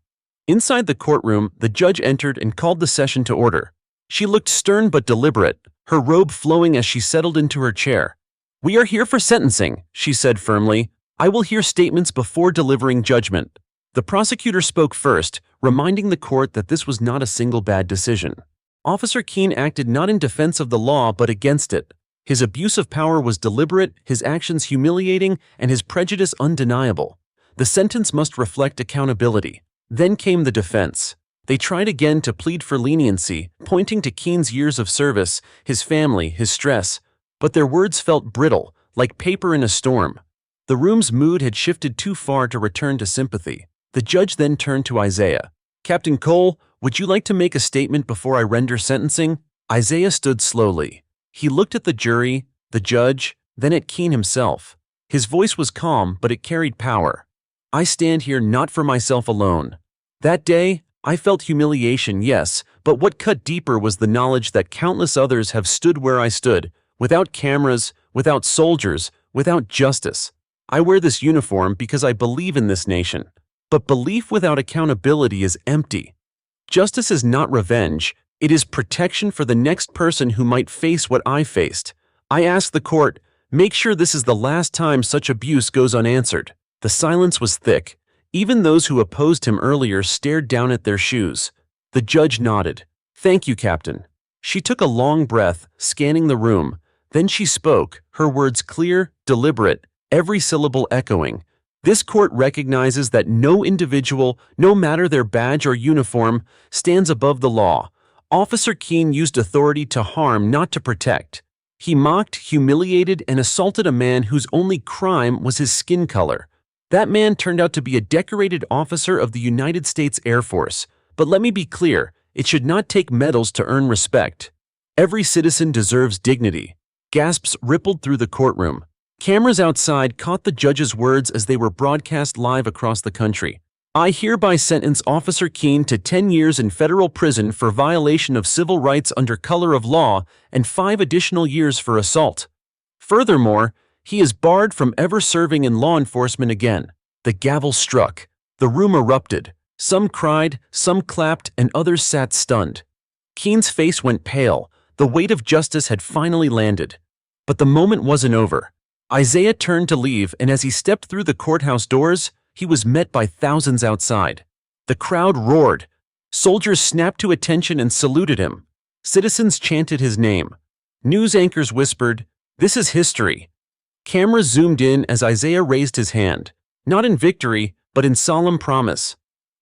Inside the courtroom, the judge entered and called the session to order. She looked stern but deliberate, her robe flowing as she settled into her chair. "We are here for sentencing," she said firmly. "I will hear statements before delivering judgment." The prosecutor spoke first, reminding the court that this was not a single bad decision. Officer Keene acted not in defense of the law but against it. His abuse of power was deliberate, his actions humiliating, and his prejudice undeniable. The sentence must reflect accountability. Then came the defense. They tried again to plead for leniency, pointing to Keene's years of service, his family, his stress. But their words felt brittle, like paper in a storm. The room's mood had shifted too far to return to sympathy. The judge then turned to Isaiah. "Captain Cole, would you like to make a statement before I render sentencing?" Isaiah stood slowly. He looked at the jury, the judge, then at Keene himself. His voice was calm, but it carried power. "I stand here not for myself alone. That day, I felt humiliation, yes, but what cut deeper was the knowledge that countless others have stood where I stood, without cameras, without soldiers, without justice. I wear this uniform because I believe in this nation. But belief without accountability is empty. Justice is not revenge, it is protection for the next person who might face what I faced. I ask the court, make sure this is the last time such abuse goes unanswered." The silence was thick. Even those who opposed him earlier stared down at their shoes. The judge nodded. "Thank you, Captain." She took a long breath, scanning the room. Then she spoke, her words clear, deliberate, every syllable echoing. "This court recognizes that no individual, no matter their badge or uniform, stands above the law. Officer Keene used authority to harm, not to protect. He mocked, humiliated, and assaulted a man whose only crime was his skin color. That man turned out to be a decorated officer of the United States Air Force. But let me be clear, it should not take medals to earn respect. Every citizen deserves dignity." Gasps rippled through the courtroom. Cameras outside caught the judge's words as they were broadcast live across the country. "I hereby sentence Officer Keene to 10 years in federal prison for violation of civil rights under color of law and 5 additional years for assault. Furthermore, he is barred from ever serving in law enforcement again." The gavel struck. The room erupted. Some cried, some clapped, and others sat stunned. Keene's face went pale. The weight of justice had finally landed. But the moment wasn't over. Isaiah turned to leave, and as he stepped through the courthouse doors, he was met by thousands outside. The crowd roared. Soldiers snapped to attention and saluted him. Citizens chanted his name. News anchors whispered, "This is history." Cameras zoomed in as Isaiah raised his hand, not in victory, but in solemn promise.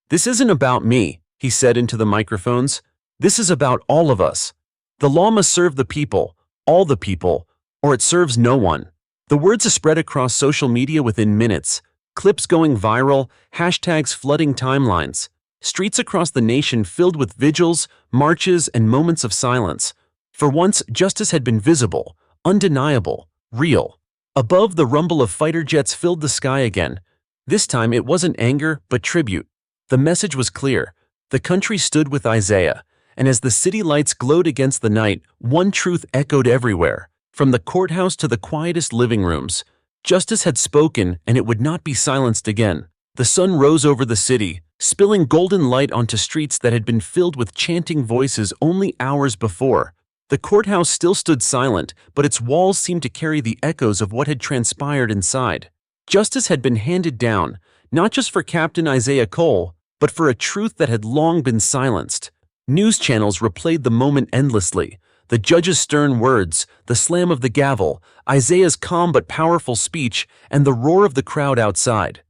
"This isn't about me," he said into the microphones. "This is about all of us. The law must serve the people, all the people, or it serves no one." The words spread across social media within minutes, clips going viral, hashtags flooding timelines, streets across the nation filled with vigils, marches, and moments of silence. For once, justice had been visible, undeniable, real. Above, the rumble of fighter jets filled the sky again. This time it wasn't anger, but tribute. The message was clear. The country stood with Isaiah, and as the city lights glowed against the night, one truth echoed everywhere. From the courthouse to the quietest living rooms, justice had spoken, and it would not be silenced again. The sun rose over the city, spilling golden light onto streets that had been filled with chanting voices only hours before. The courthouse still stood silent, but its walls seemed to carry the echoes of what had transpired inside. Justice had been handed down, not just for Captain Isaiah Cole, but for a truth that had long been silenced. News channels replayed the moment endlessly. The judge's stern words, the slam of the gavel, Isaiah's calm but powerful speech, and the roar of the crowd outside.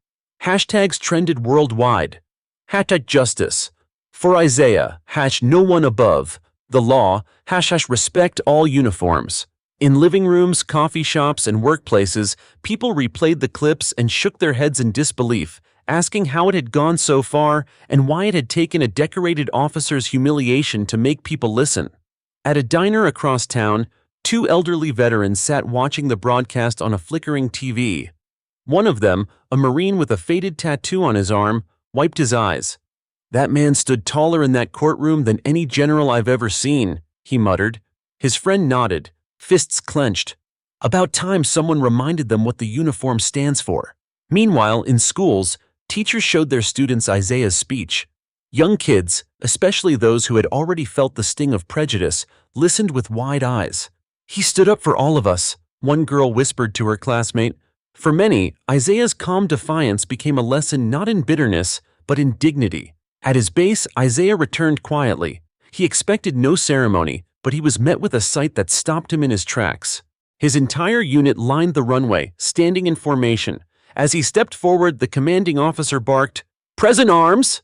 Hashtags trended worldwide. #justice. For Isaiah, #no one above the law, #respect all uniforms. In living rooms, coffee shops, and workplaces, people replayed the clips and shook their heads in disbelief, asking how it had gone so far and why it had taken a decorated officer's humiliation to make people listen. At a diner across town, 2 elderly veterans sat watching the broadcast on a flickering TV. One of them, a Marine with a faded tattoo on his arm, wiped his eyes. "That man stood taller in that courtroom than any general I've ever seen," he muttered. His friend nodded, fists clenched. About time someone reminded them what the uniform stands for. Meanwhile, in schools, teachers showed their students Isaiah's speech. Young kids, especially those who had already felt the sting of prejudice, listened with wide eyes. "He stood up for all of us," one girl whispered to her classmate. For many, Isaiah's calm defiance became a lesson not in bitterness, but in dignity. At his base, Isaiah returned quietly. He expected no ceremony, but he was met with a sight that stopped him in his tracks. His entire unit lined the runway, standing in formation. As he stepped forward, the commanding officer barked, "Present arms!"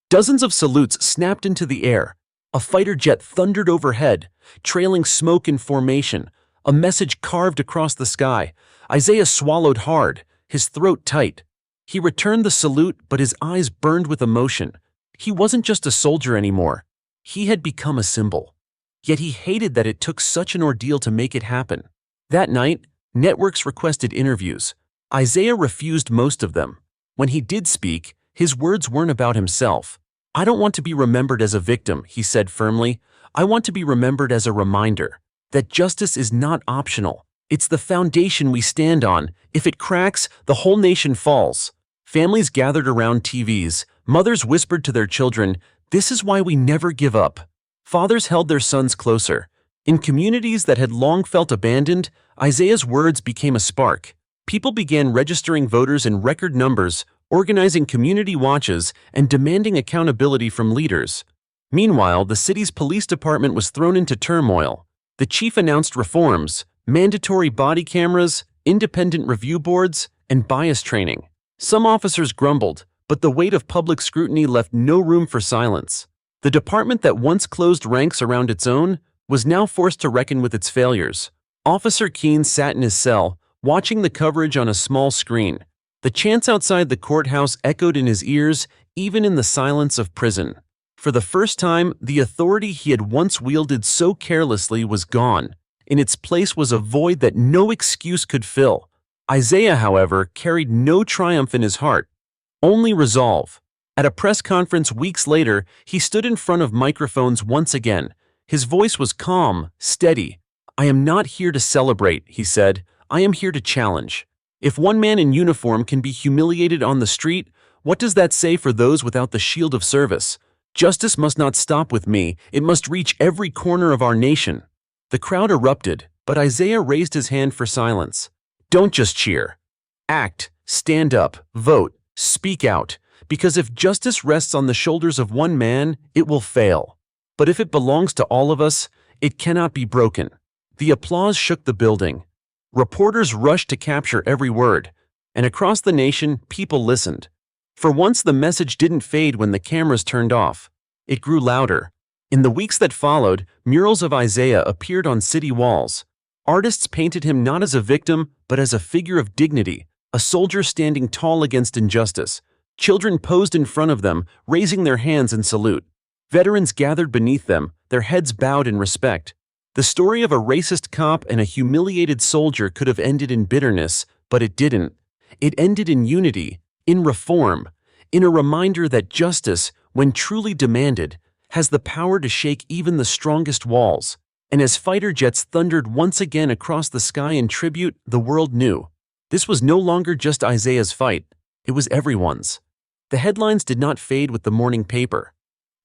Dozens of salutes snapped into the air. A fighter jet thundered overhead, trailing smoke in formation, a message carved across the sky. Isaiah swallowed hard, his throat tight. He returned the salute, but his eyes burned with emotion. He wasn't just a soldier anymore. He had become a symbol. Yet he hated that it took such an ordeal to make it happen. That night, networks requested interviews. Isaiah refused most of them. When he did speak, his words weren't about himself. "I don't want to be remembered as a victim," he said firmly. "I want to be remembered as a reminder that justice is not optional. It's the foundation we stand on. If it cracks, the whole nation falls." Families gathered around TVs. Mothers whispered to their children, "This is why we never give up." Fathers held their sons closer. In communities that had long felt abandoned, Isaiah's words became a spark. People began registering voters in record numbers, organizing community watches, and demanding accountability from leaders. Meanwhile, the city's police department was thrown into turmoil. The chief announced reforms, mandatory body cameras, independent review boards, and bias training. Some officers grumbled, but the weight of public scrutiny left no room for silence. The department that once closed ranks around its own was now forced to reckon with its failures. Officer Keene sat in his cell, watching the coverage on a small screen. The chants outside the courthouse echoed in his ears, even in the silence of prison. For the first time, the authority he had once wielded so carelessly was gone. In its place was a void that no excuse could fill. Isaiah, however, carried no triumph in his heart, only resolve. At a press conference weeks later, he stood in front of microphones once again. His voice was calm, steady. "I am not here to celebrate," he said. "I am here to challenge. If one man in uniform can be humiliated on the street, what does that say for those without the shield of service? Justice must not stop with me. It must reach every corner of our nation." The crowd erupted, but Isaiah raised his hand for silence. "Don't just cheer. Act, stand up, vote, speak out, because if justice rests on the shoulders of one man, it will fail. But if it belongs to all of us, it cannot be broken." The applause shook the building. Reporters rushed to capture every word, and across the nation, people listened. For once, the message didn't fade when the cameras turned off. It grew louder. In the weeks that followed, murals of Isaiah appeared on city walls. Artists painted him not as a victim, but as a figure of dignity, a soldier standing tall against injustice. Children posed in front of them, raising their hands in salute. Veterans gathered beneath them, their heads bowed in respect. The story of a racist cop and a humiliated soldier could have ended in bitterness, but it didn't. It ended in unity, in reform, in a reminder that justice, when truly demanded, has the power to shake even the strongest walls. And as fighter jets thundered once again across the sky in tribute, the world knew. This was no longer just Isaiah's fight, it was everyone's. The headlines did not fade with the morning paper.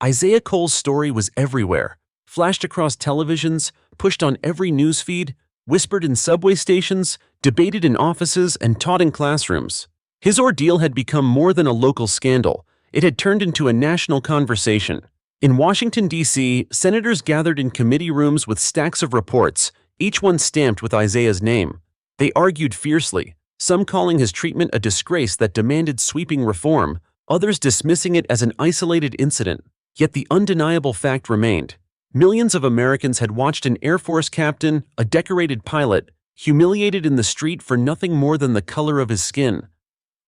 Isaiah Cole's story was everywhere, flashed across televisions, pushed on every newsfeed, whispered in subway stations, debated in offices, and taught in classrooms. His ordeal had become more than a local scandal. It had turned into a national conversation. In Washington, D.C., senators gathered in committee rooms with stacks of reports, each one stamped with Isaiah's name. They argued fiercely, some calling his treatment a disgrace that demanded sweeping reform, others dismissing it as an isolated incident. Yet the undeniable fact remained. Millions of Americans had watched an Air Force captain, a decorated pilot, humiliated in the street for nothing more than the color of his skin.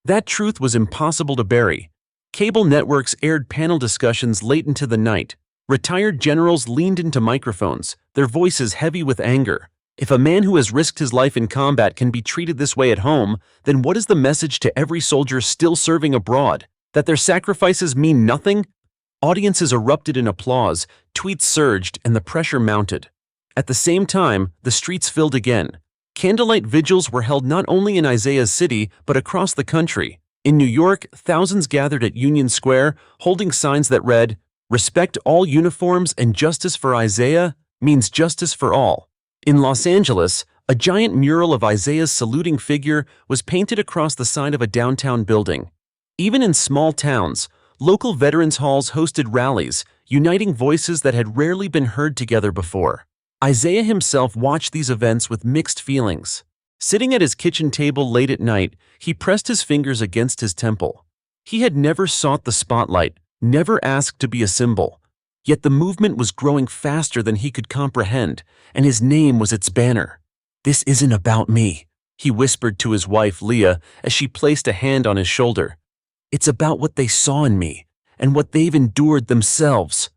That truth was impossible to bury. Cable networks aired panel discussions late into the night. Retired generals leaned into microphones, their voices heavy with anger. If a man who has risked his life in combat can be treated this way at home, then what is the message to every soldier still serving abroad? That their sacrifices mean nothing? Audiences erupted in applause, tweets surged, and the pressure mounted. At the same time, the streets filled again. Candlelight vigils were held not only in Isaiah's city, but across the country. In New York, thousands gathered at Union Square, holding signs that read, "Respect all uniforms and justice for Isaiah means justice for all." In Los Angeles, a giant mural of Isaiah's saluting figure was painted across the side of a downtown building. Even in small towns, Local veterans halls hosted rallies, uniting voices that had rarely been heard together before. Isaiah himself watched these events with mixed feelings. Sitting at his kitchen table late at night, he pressed his fingers against his temple. He had never sought the spotlight, never asked to be a symbol. Yet the movement was growing faster than he could comprehend, and his name was its banner. "This isn't about me," he whispered to his wife, Leah, as she placed a hand on his shoulder. "It's about what they saw in me, and what they've endured themselves."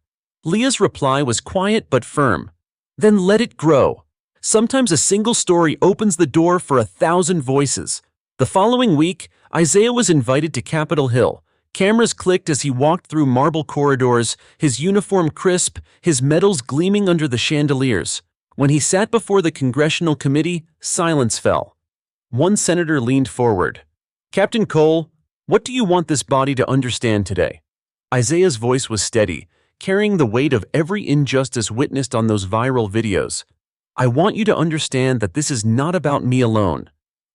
Leah's reply was quiet but firm. "Then let it grow. Sometimes a single story opens the door for 1,000 voices." The following week, Isaiah was invited to Capitol Hill. Cameras clicked as he walked through marble corridors, his uniform crisp, his medals gleaming under the chandeliers. When he sat before the congressional committee, silence fell. One senator leaned forward. "Captain Cole, what do you want this body to understand today?" Isaiah's voice was steady, carrying the weight of every injustice witnessed on those viral videos. "I want you to understand that this is not about me alone.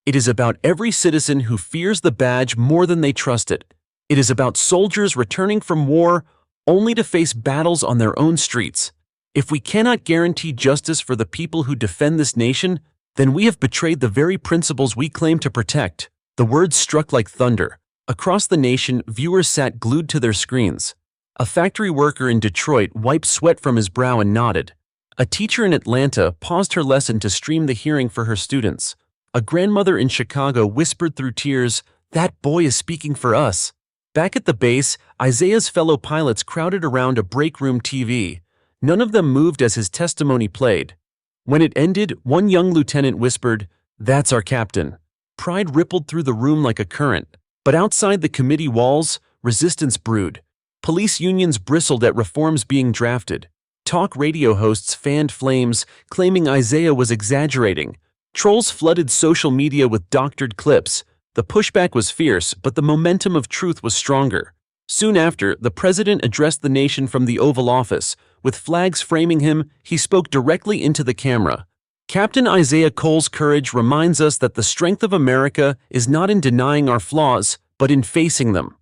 It is about every citizen who fears the badge more than they trust it. It is about soldiers returning from war only to face battles on their own streets. If we cannot guarantee justice for the people who defend this nation, then we have betrayed the very principles we claim to protect." The words struck like thunder. Across the nation, viewers sat glued to their screens. A factory worker in Detroit wiped sweat from his brow and nodded. A teacher in Atlanta paused her lesson to stream the hearing for her students. A grandmother in Chicago whispered through tears, "That boy is speaking for us." Back at the base, Isaiah's fellow pilots crowded around a break room TV. None of them moved as his testimony played. When it ended, one young lieutenant whispered, "That's our captain." Pride rippled through the room like a current. But outside the committee walls, resistance brewed. Police unions bristled at reforms being drafted. Talk radio hosts fanned flames, claiming Isaiah was exaggerating. Trolls flooded social media with doctored clips. The pushback was fierce, but the momentum of truth was stronger. Soon after, the president addressed the nation from the Oval Office. With flags framing him, he spoke directly into the camera. "Captain Isaiah Cole's courage reminds us that the strength of America is not in denying our flaws, but in facing them.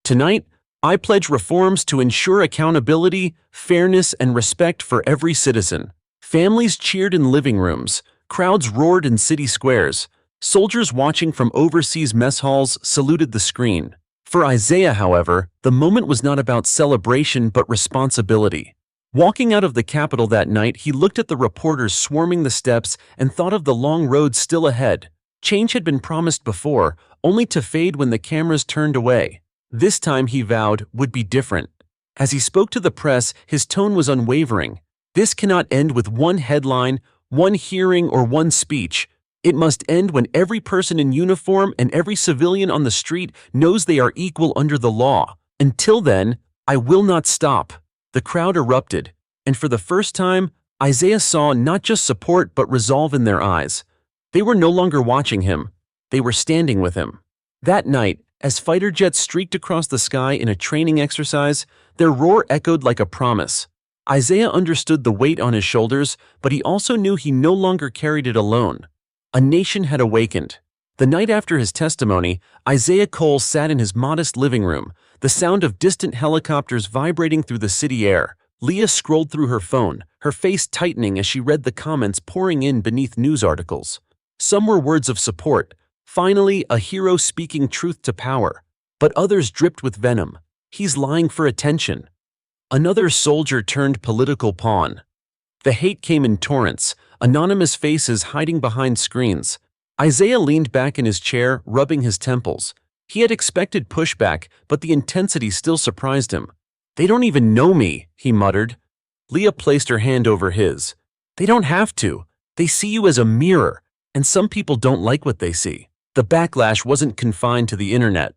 Tonight, I pledge reforms to ensure accountability, fairness, and respect for every citizen." Families cheered in living rooms. Crowds roared in city squares. Soldiers watching from overseas mess halls saluted the screen. For Isaiah, however, the moment was not about celebration but responsibility. Walking out of the Capitol that night, he looked at the reporters swarming the steps and thought of the long road still ahead. Change had been promised before, only to fade when the cameras turned away. This time, he vowed, would be different. As he spoke to the press, his tone was unwavering. "This cannot end with one headline, one hearing, or one speech. It must end when every person in uniform and every civilian on the street knows they are equal under the law. Until then, I will not stop." The crowd erupted, and for the first time, Isaiah saw not just support but resolve in their eyes. They were no longer watching him. They were standing with him. That night, as fighter jets streaked across the sky in a training exercise, their roar echoed like a promise. Isaiah understood the weight on his shoulders, but he also knew he no longer carried it alone. A nation had awakened. The night after his testimony, Isaiah Cole sat in his modest living room, the sound of distant helicopters vibrating through the city air. Leah scrolled through her phone, her face tightening as she read the comments pouring in beneath news articles. Some were words of support, finally a hero speaking truth to power. But others dripped with venom. "He's lying for attention." Another soldier turned political pawn. The hate came in torrents, anonymous faces hiding behind screens. Isaiah leaned back in his chair, rubbing his temples. He had expected pushback, but the intensity still surprised him. "They don't even know me," he muttered. Leah placed her hand over his. "They don't have to. They see you as a mirror, and some people don't like what they see." The backlash wasn't confined to the internet.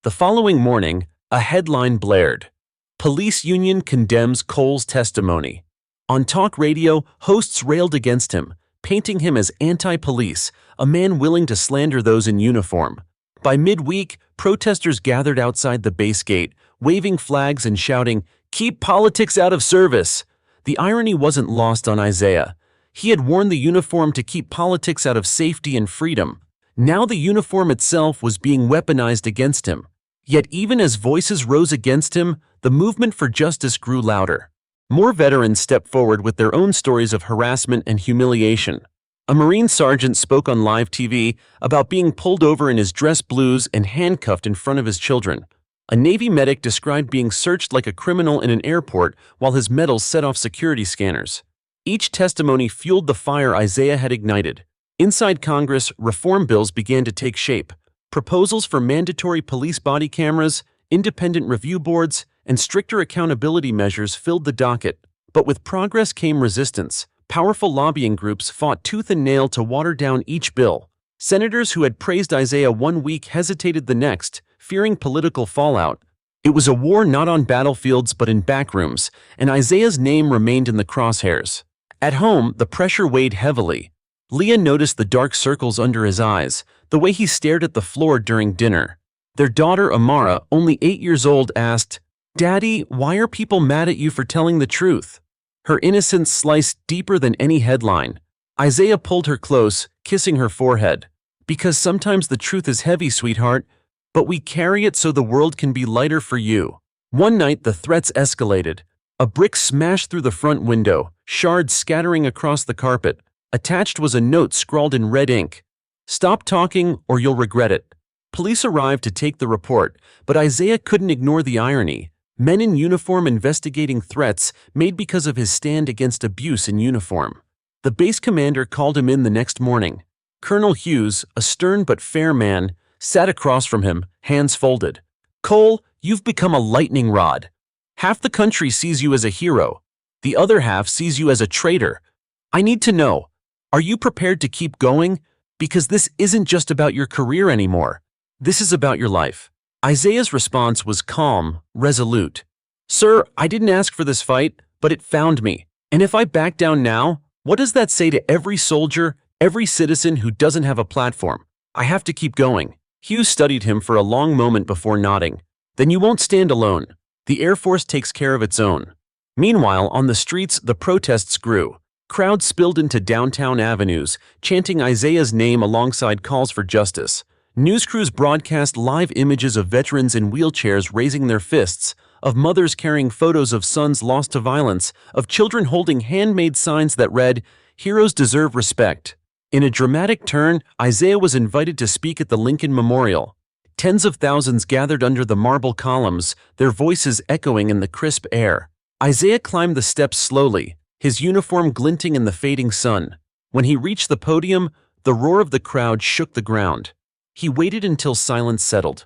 The following morning, a headline blared. "Police Union condemns Cole's testimony." On talk radio, hosts railed against him, painting him as anti-police, a man willing to slander those in uniform. By midweek, protesters gathered outside the base gate, waving flags and shouting, "Keep politics out of service!" The irony wasn't lost on Isaiah. He had worn the uniform to keep politics out of safety and freedom. Now the uniform itself was being weaponized against him. Yet even as voices rose against him, the movement for justice grew louder. More veterans stepped forward with their own stories of harassment and humiliation. A Marine sergeant spoke on live TV about being pulled over in his dress blues and handcuffed in front of his children. A Navy medic described being searched like a criminal in an airport while his medals set off security scanners. Each testimony fueled the fire Isaiah had ignited. Inside Congress, reform bills began to take shape. Proposals for mandatory police body cameras, independent review boards, and stricter accountability measures filled the docket. But with progress came resistance. Powerful lobbying groups fought tooth and nail to water down each bill. Senators who had praised Isaiah one week hesitated the next, fearing political fallout. It was a war not on battlefields but in backrooms, and Isaiah's name remained in the crosshairs. At home, the pressure weighed heavily. Leah noticed the dark circles under his eyes, the way he stared at the floor during dinner. Their daughter, Amara, only 8 years old, asked, "Daddy, why are people mad at you for telling the truth?" Her innocence sliced deeper than any headline. Isaiah pulled her close, kissing her forehead. "Because sometimes the truth is heavy, sweetheart, but we carry it so the world can be lighter for you." One night, the threats escalated. A brick smashed through the front window, shards scattering across the carpet. Attached was a note scrawled in red ink. "Stop talking or you'll regret it." Police arrived to take the report, but Isaiah couldn't ignore the irony. Men in uniform investigating threats made because of his stand against abuse in uniform. The base commander called him in the next morning. Colonel Hughes, a stern but fair man, sat across from him, hands folded. "Cole, you've become a lightning rod. Half the country sees you as a hero. The other half sees you as a traitor. I need to know, are you prepared to keep going? Because this isn't just about your career anymore. This is about your life." Isaiah's response was calm, resolute. "Sir, I didn't ask for this fight, but it found me. And if I back down now, what does that say to every soldier, every citizen who doesn't have a platform? I have to keep going." Hughes studied him for a long moment before nodding. "Then you won't stand alone. The Air Force takes care of its own." Meanwhile, on the streets, the protests grew. Crowds spilled into downtown avenues, chanting Isaiah's name alongside calls for justice. News crews broadcast live images of veterans in wheelchairs raising their fists, of mothers carrying photos of sons lost to violence, of children holding handmade signs that read, "Heroes deserve respect." In a dramatic turn, Isaiah was invited to speak at the Lincoln Memorial. Tens of thousands gathered under the marble columns, their voices echoing in the crisp air. Isaiah climbed the steps slowly, his uniform glinting in the fading sun. When he reached the podium, the roar of the crowd shook the ground. He waited until silence settled.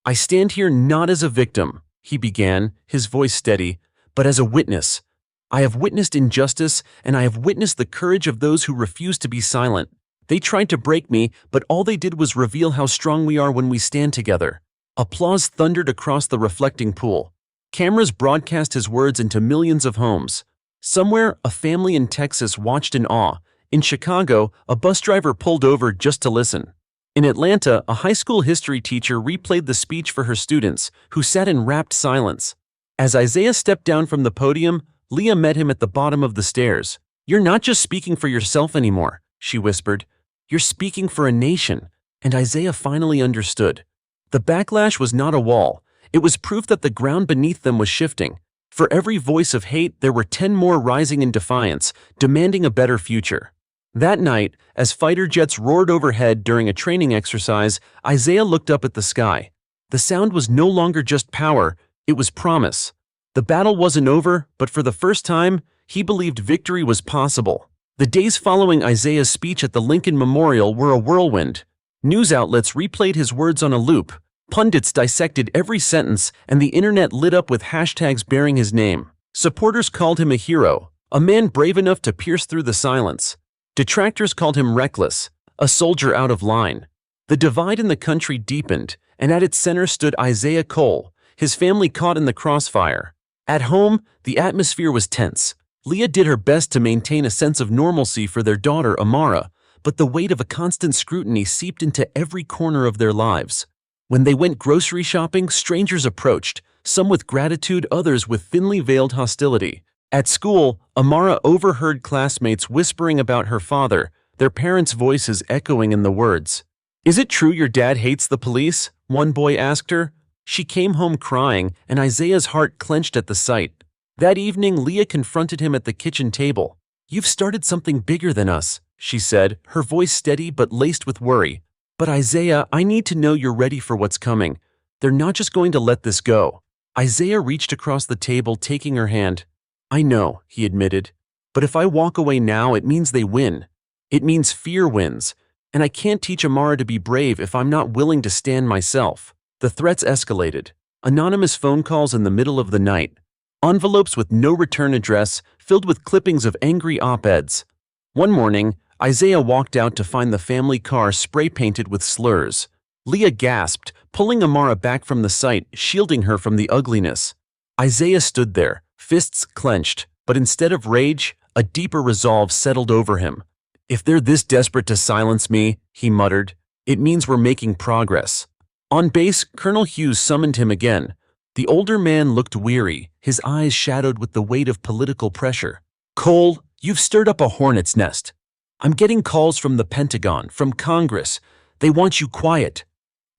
"I stand here not as a victim," he began, his voice steady, "but as a witness. I have witnessed injustice, and I have witnessed the courage of those who refuse to be silent. They tried to break me, but all they did was reveal how strong we are when we stand together." Applause thundered across the reflecting pool. Cameras broadcast his words into millions of homes. Somewhere, a family in Texas watched in awe. In Chicago, a bus driver pulled over just to listen. In Atlanta, a high school history teacher replayed the speech for her students, who sat in rapt silence. As Isaiah stepped down from the podium, Leah met him at the bottom of the stairs. "You're not just speaking for yourself anymore," she whispered. "You're speaking for a nation." And Isaiah finally understood. The backlash was not a wall. It was proof that the ground beneath them was shifting. For every voice of hate, there were 10 more rising in defiance, demanding a better future. That night, as fighter jets roared overhead during a training exercise, Isaiah looked up at the sky. The sound was no longer just power, it was promise. The battle wasn't over, but for the first time, he believed victory was possible. The days following Isaiah's speech at the Lincoln Memorial were a whirlwind. News outlets replayed his words on a loop. Pundits dissected every sentence, and the internet lit up with hashtags bearing his name. Supporters called him a hero, a man brave enough to pierce through the silence. Detractors called him reckless, a soldier out of line. The divide in the country deepened, and at its center stood Isaiah Cole, his family caught in the crossfire. At home, the atmosphere was tense. Leah did her best to maintain a sense of normalcy for their daughter, Amara, but the weight of a constant scrutiny seeped into every corner of their lives. When they went grocery shopping, strangers approached, some with gratitude, others with thinly veiled hostility. At school, Amara overheard classmates whispering about her father, their parents' voices echoing in the words. "Is it true your dad hates the police?" one boy asked her. She came home crying, and Isaiah's heart clenched at the sight. That evening, Leah confronted him at the kitchen table. "You've started something bigger than us," she said, her voice steady but laced with worry. "But Isaiah, I need to know you're ready for what's coming. They're not just going to let this go." Isaiah reached across the table, taking her hand. "I know," he admitted. "But if I walk away now, it means they win. It means fear wins. And I can't teach Amara to be brave if I'm not willing to stand myself." The threats escalated. Anonymous phone calls in the middle of the night. Envelopes with no return address filled with clippings of angry op-eds. One morning, Isaiah walked out to find the family car spray-painted with slurs. Leah gasped, pulling Amara back from the sight, shielding her from the ugliness. Isaiah stood there, fists clenched, but instead of rage, a deeper resolve settled over him. "If they're this desperate to silence me," he muttered, "it means we're making progress." On base, Colonel Hughes summoned him again. The older man looked weary, his eyes shadowed with the weight of political pressure. "Cole, you've stirred up a hornet's nest. I'm getting calls from the Pentagon, from Congress. They want you quiet."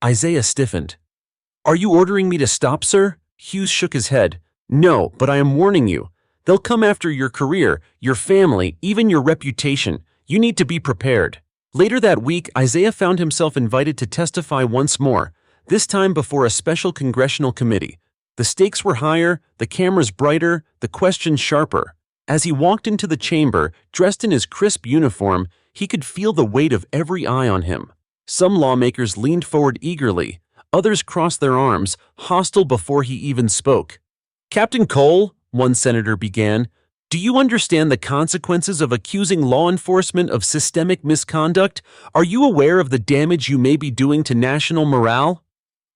Isaiah stiffened. "Are you ordering me to stop, sir?" Hughes shook his head. "No, but I am warning you. They'll come after your career, your family, even your reputation. You need to be prepared." Later that week, Isaiah found himself invited to testify once more, this time before a special congressional committee. The stakes were higher, the cameras brighter, the questions sharper. As he walked into the chamber, dressed in his crisp uniform, he could feel the weight of every eye on him. Some lawmakers leaned forward eagerly, others crossed their arms, hostile before he even spoke. "Captain Cole," one senator began, "do you understand the consequences of accusing law enforcement of systemic misconduct? Are you aware of the damage you may be doing to national morale?"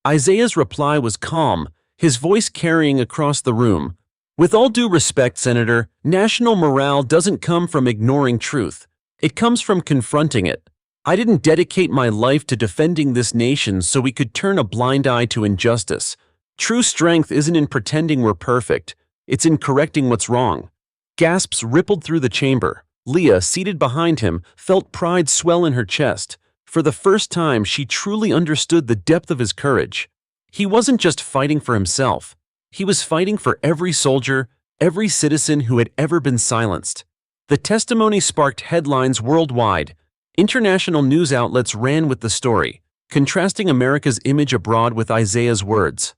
Isaiah's reply was calm, his voice carrying across the room. "With all due respect, Senator, national morale doesn't come from ignoring truth. It comes from confronting it. I didn't dedicate my life to defending this nation so we could turn a blind eye to injustice. True strength isn't in pretending we're perfect. It's in correcting what's wrong." Gasps rippled through the chamber. Leah, seated behind him, felt pride swell in her chest. For the first time, she truly understood the depth of his courage. He wasn't just fighting for himself. He was fighting for every soldier, every citizen who had ever been silenced. The testimony sparked headlines worldwide. International news outlets ran with the story, contrasting America's image abroad with Isaiah's words.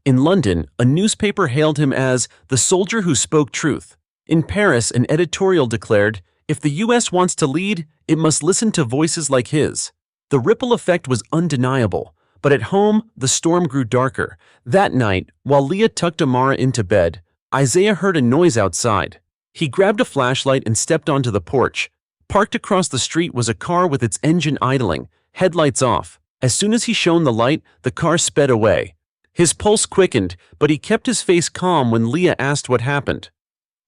In London, a newspaper hailed him as the soldier who spoke truth. In Paris, an editorial declared, "If the U.S. wants to lead, it must listen to voices like his." The ripple effect was undeniable, but at home, the storm grew darker. That night, while Leah tucked Amara into bed, Isaiah heard a noise outside. He grabbed a flashlight and stepped onto the porch. Parked across the street was a car with its engine idling, headlights off. As soon as he shone the light, the car sped away. His pulse quickened, but he kept his face calm when Leah asked what happened.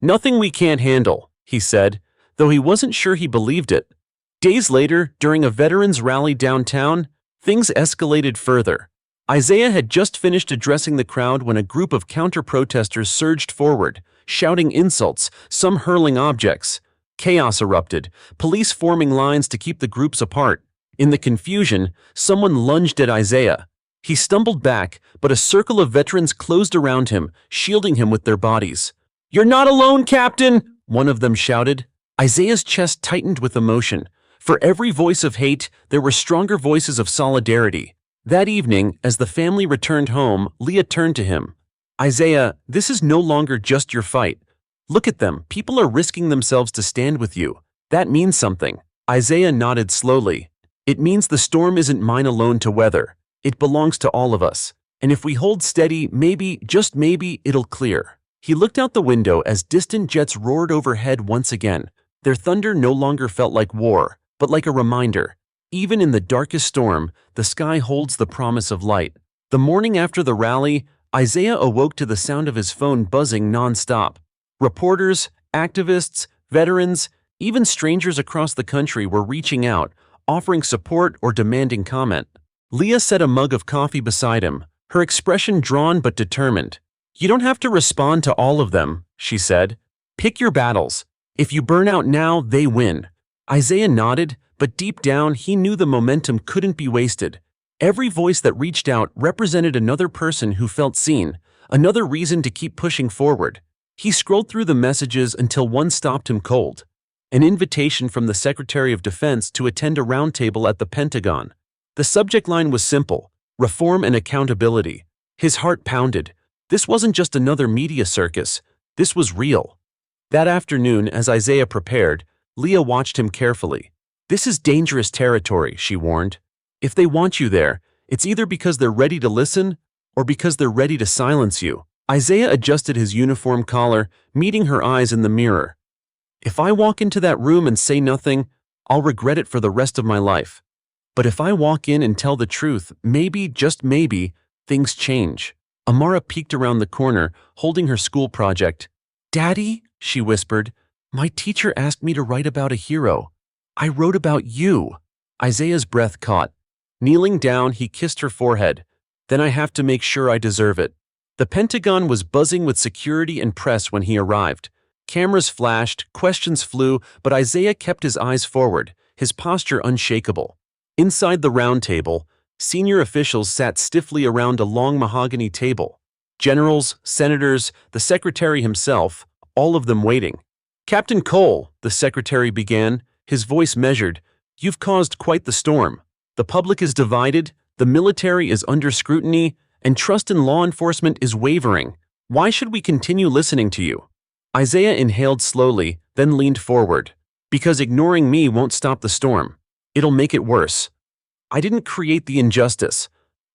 "Nothing we can't handle," he said, though he wasn't sure he believed it. Days later, during a veterans rally downtown, things escalated further. Isaiah had just finished addressing the crowd when a group of counter-protesters surged forward, shouting insults, some hurling objects. Chaos erupted, police forming lines to keep the groups apart. In the confusion, someone lunged at Isaiah. He stumbled back, but a circle of veterans closed around him, shielding him with their bodies. "You're not alone, Captain!" one of them shouted. Isaiah's chest tightened with emotion. For every voice of hate, there were stronger voices of solidarity. That evening, as the family returned home, Leah turned to him. "Isaiah, this is no longer just your fight. Look at them, people are risking themselves to stand with you. That means something." Isaiah nodded slowly. "It means the storm isn't mine alone to weather. It belongs to all of us. And if we hold steady, maybe, just maybe, it'll clear." He looked out the window as distant jets roared overhead once again. Their thunder no longer felt like war, but like a reminder. Even in the darkest storm, the sky holds the promise of light. The morning after the rally, Isaiah awoke to the sound of his phone buzzing non-stop. Reporters, activists, veterans, even strangers across the country were reaching out, offering support or demanding comment. Leah set a mug of coffee beside him, her expression drawn but determined. "You don't have to respond to all of them," she said. "Pick your battles. If you burn out now, they win." Isaiah nodded, but deep down he knew the momentum couldn't be wasted. Every voice that reached out represented another person who felt seen, another reason to keep pushing forward. He scrolled through the messages until one stopped him cold. An invitation from the Secretary of Defense to attend a roundtable at the Pentagon. The subject line was simple: reform and accountability. His heart pounded. This wasn't just another media circus. This was real. That afternoon, as Isaiah prepared, Leah watched him carefully. "This is dangerous territory," she warned. "If they want you there, it's either because they're ready to listen or because they're ready to silence you." Isaiah adjusted his uniform collar, meeting her eyes in the mirror. "If I walk into that room and say nothing, I'll regret it for the rest of my life. But if I walk in and tell the truth, maybe, just maybe, things change." Amara peeked around the corner, holding her school project. "Daddy," she whispered, "my teacher asked me to write about a hero. I wrote about you." Isaiah's breath caught. Kneeling down, he kissed her forehead. "Then I have to make sure I deserve it." The Pentagon was buzzing with security and press when he arrived. Cameras flashed, questions flew, but Isaiah kept his eyes forward, his posture unshakable. Inside the round table, senior officials sat stiffly around a long mahogany table. Generals, senators, the secretary himself, all of them waiting. "Captain Cole," the secretary began, his voice measured, "you've caused quite the storm. The public is divided, the military is under scrutiny, and trust in law enforcement is wavering. Why should we continue listening to you?" Isaiah inhaled slowly, then leaned forward. "Because ignoring me won't stop the storm. It'll make it worse. I didn't create the injustice.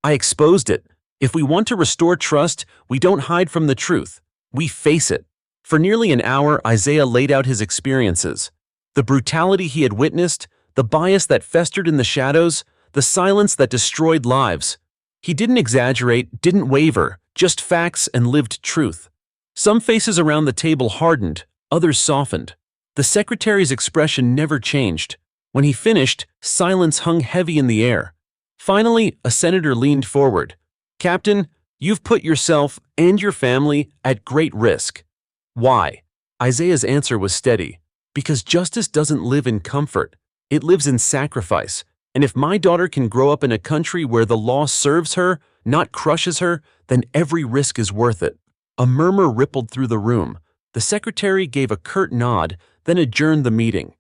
I exposed it. If we want to restore trust, we don't hide from the truth. We face it." For nearly an hour, Isaiah laid out his experiences. The brutality he had witnessed, the bias that festered in the shadows, the silence that destroyed lives. He didn't exaggerate, didn't waver, just facts and lived truth. Some faces around the table hardened, others softened. The secretary's expression never changed. When he finished, silence hung heavy in the air. Finally, a senator leaned forward. "Captain, you've put yourself and your family at great risk." "Why?" Isaiah's answer was steady. "Because justice doesn't live in comfort. It lives in sacrifice. And if my daughter can grow up in a country where the law serves her, not crushes her, then every risk is worth it." A murmur rippled through the room. The secretary gave a curt nod, then adjourned the meeting.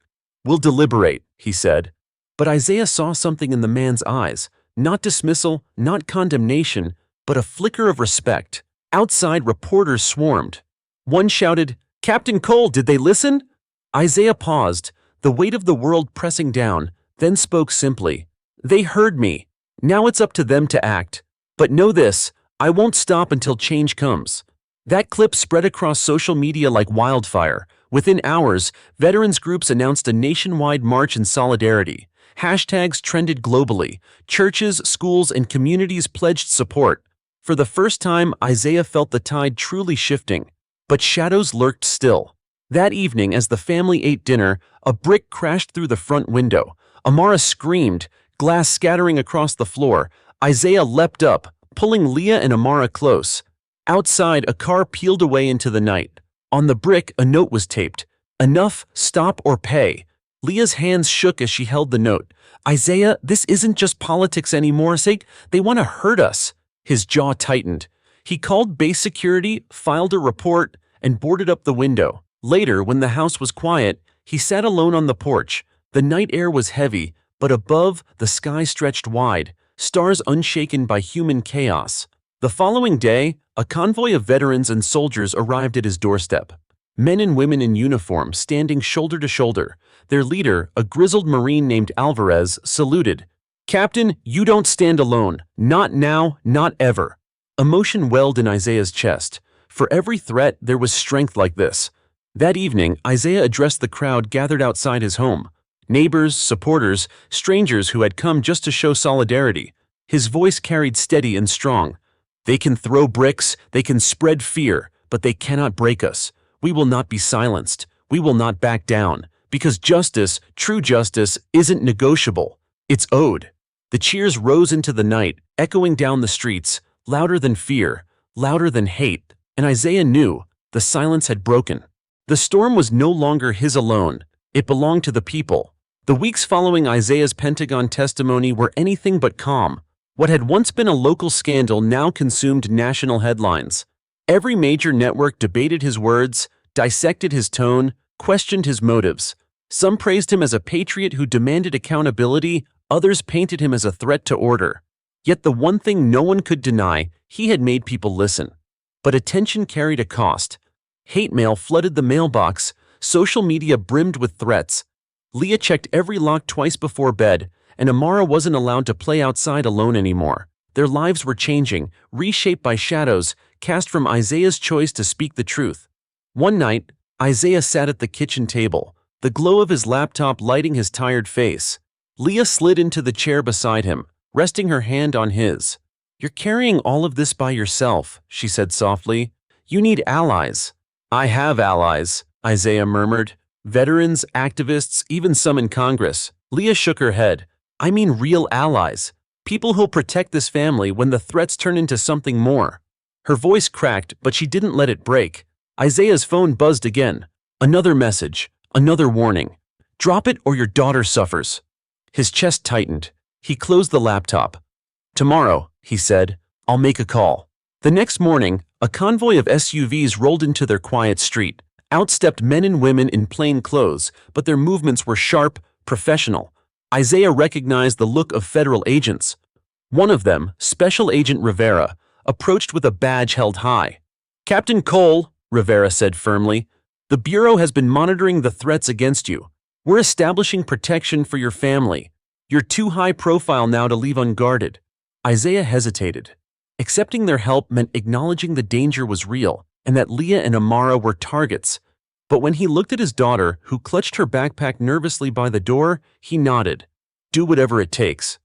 "We'll deliberate," he said. But Isaiah saw something in the man's eyes. Not dismissal, not condemnation, but a flicker of respect. Outside, reporters swarmed. One shouted, "Captain Cole, did they listen?" Isaiah paused, the weight of the world pressing down, then spoke simply. "They heard me. Now it's up to them to act. But know this, I won't stop until change comes." That clip spread across social media like wildfire. Within hours, veterans groups announced a nationwide march in solidarity. Hashtags trended globally. Churches, schools, and communities pledged support. For the first time, Isaiah felt the tide truly shifting. But shadows lurked still. That evening, as the family ate dinner, a brick crashed through the front window. Amara screamed, glass scattering across the floor. Isaiah leapt up, pulling Leah and Amara close. Outside, a car peeled away into the night. On the brick, a note was taped. "Enough, stop or pay." Leah's hands shook as she held the note. "Isaiah, this isn't just politics anymore. They want to hurt us." His jaw tightened. He called base security, filed a report, and boarded up the window. Later, when the house was quiet, he sat alone on the porch. The night air was heavy, but above, the sky stretched wide, stars unshaken by human chaos. The following day, a convoy of veterans and soldiers arrived at his doorstep. Men and women in uniform standing shoulder to shoulder. Their leader, a grizzled Marine named Alvarez, saluted. "Captain, you don't stand alone. Not now, not ever." Emotion welled in Isaiah's chest. For every threat, there was strength like this. That evening, Isaiah addressed the crowd gathered outside his home. Neighbors, supporters, strangers who had come just to show solidarity. His voice carried steady and strong. "They can throw bricks, they can spread fear, but they cannot break us. We will not be silenced. We will not back down. Because justice, true justice, isn't negotiable. It's owed." The cheers rose into the night, echoing down the streets, louder than fear, louder than hate, and Isaiah knew the silence had broken. The storm was no longer his alone. It belonged to the people. The weeks following Isaiah's Pentagon testimony were anything but calm. What had once been a local scandal now consumed national headlines. Every major network debated his words, dissected his tone, questioned his motives. Some praised him as a patriot who demanded accountability, others painted him as a threat to order. Yet the one thing no one could deny, he had made people listen. But attention carried a cost. Hate mail flooded the mailbox, social media brimmed with threats. Leah checked every lock twice before bed, and Amara wasn't allowed to play outside alone anymore. Their lives were changing, reshaped by shadows cast from Isaiah's choice to speak the truth. One night, Isaiah sat at the kitchen table, the glow of his laptop lighting his tired face. Leah slid into the chair beside him, resting her hand on his. "You're carrying all of this by yourself," she said softly. "You need allies." "I have allies," Isaiah murmured. "Veterans, activists, even some in Congress." Leah shook her head. "I mean real allies. People who'll protect this family when the threats turn into something more." Her voice cracked, but she didn't let it break. Isaiah's phone buzzed again. Another message, another warning. "Drop it or your daughter suffers." His chest tightened. He closed the laptop. "Tomorrow," he said, "I'll make a call." The next morning, a convoy of SUVs rolled into their quiet street. Out stepped men and women in plain clothes, but their movements were sharp, professional. Isaiah recognized the look of federal agents. One of them, Special Agent Rivera, approached with a badge held high. "Captain Cole," Rivera said firmly, "the Bureau has been monitoring the threats against you. We're establishing protection for your family. You're too high profile now to leave unguarded." Isaiah hesitated. Accepting their help meant acknowledging the danger was real and that Leah and Amara were targets. But when he looked at his daughter, who clutched her backpack nervously by the door, he nodded. "Do whatever it takes."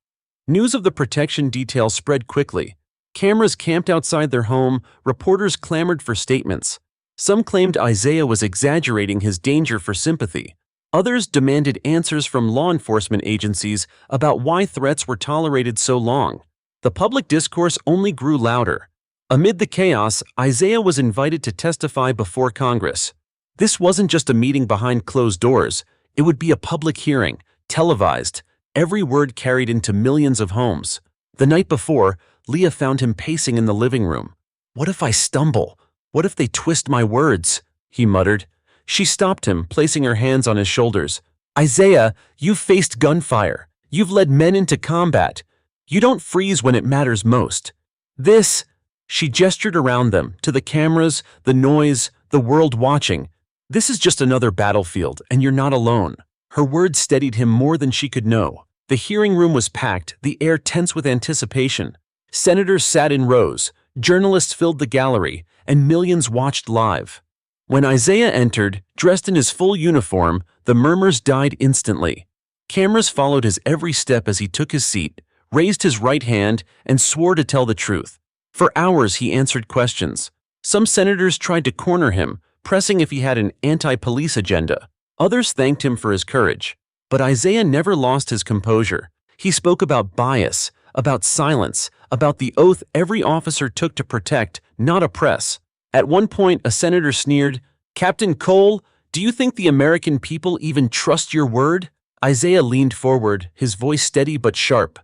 News of the protection detail spread quickly. Cameras camped outside their home, reporters clamored for statements. Some claimed Isaiah was exaggerating his danger for sympathy. Others demanded answers from law enforcement agencies about why threats were tolerated so long. The public discourse only grew louder. Amid the chaos, Isaiah was invited to testify before Congress. This wasn't just a meeting behind closed doors. It would be a public hearing, televised, every word carried into millions of homes. The night before, Leah found him pacing in the living room. "What if I stumble? What if they twist my words?" he muttered. She stopped him, placing her hands on his shoulders. "Isaiah, you've faced gunfire. You've led men into combat. You don't freeze when it matters most. This," she gestured around them, to the cameras, the noise, the world watching. "This is just another battlefield, and you're not alone." Her words steadied him more than she could know. The hearing room was packed, the air tense with anticipation. Senators sat in rows, journalists filled the gallery, and millions watched live. When Isaiah entered, dressed in his full uniform, the murmurs died instantly. Cameras followed his every step as he took his seat, raised his right hand, and swore to tell the truth. For hours he answered questions. Some senators tried to corner him, pressing if he had an anti-police agenda. Others thanked him for his courage. But Isaiah never lost his composure. He spoke about bias, about silence, about the oath every officer took to protect, not oppress. At one point, a senator sneered, "Captain Cole, do you think the American people even trust your word?" Isaiah leaned forward, his voice steady but sharp.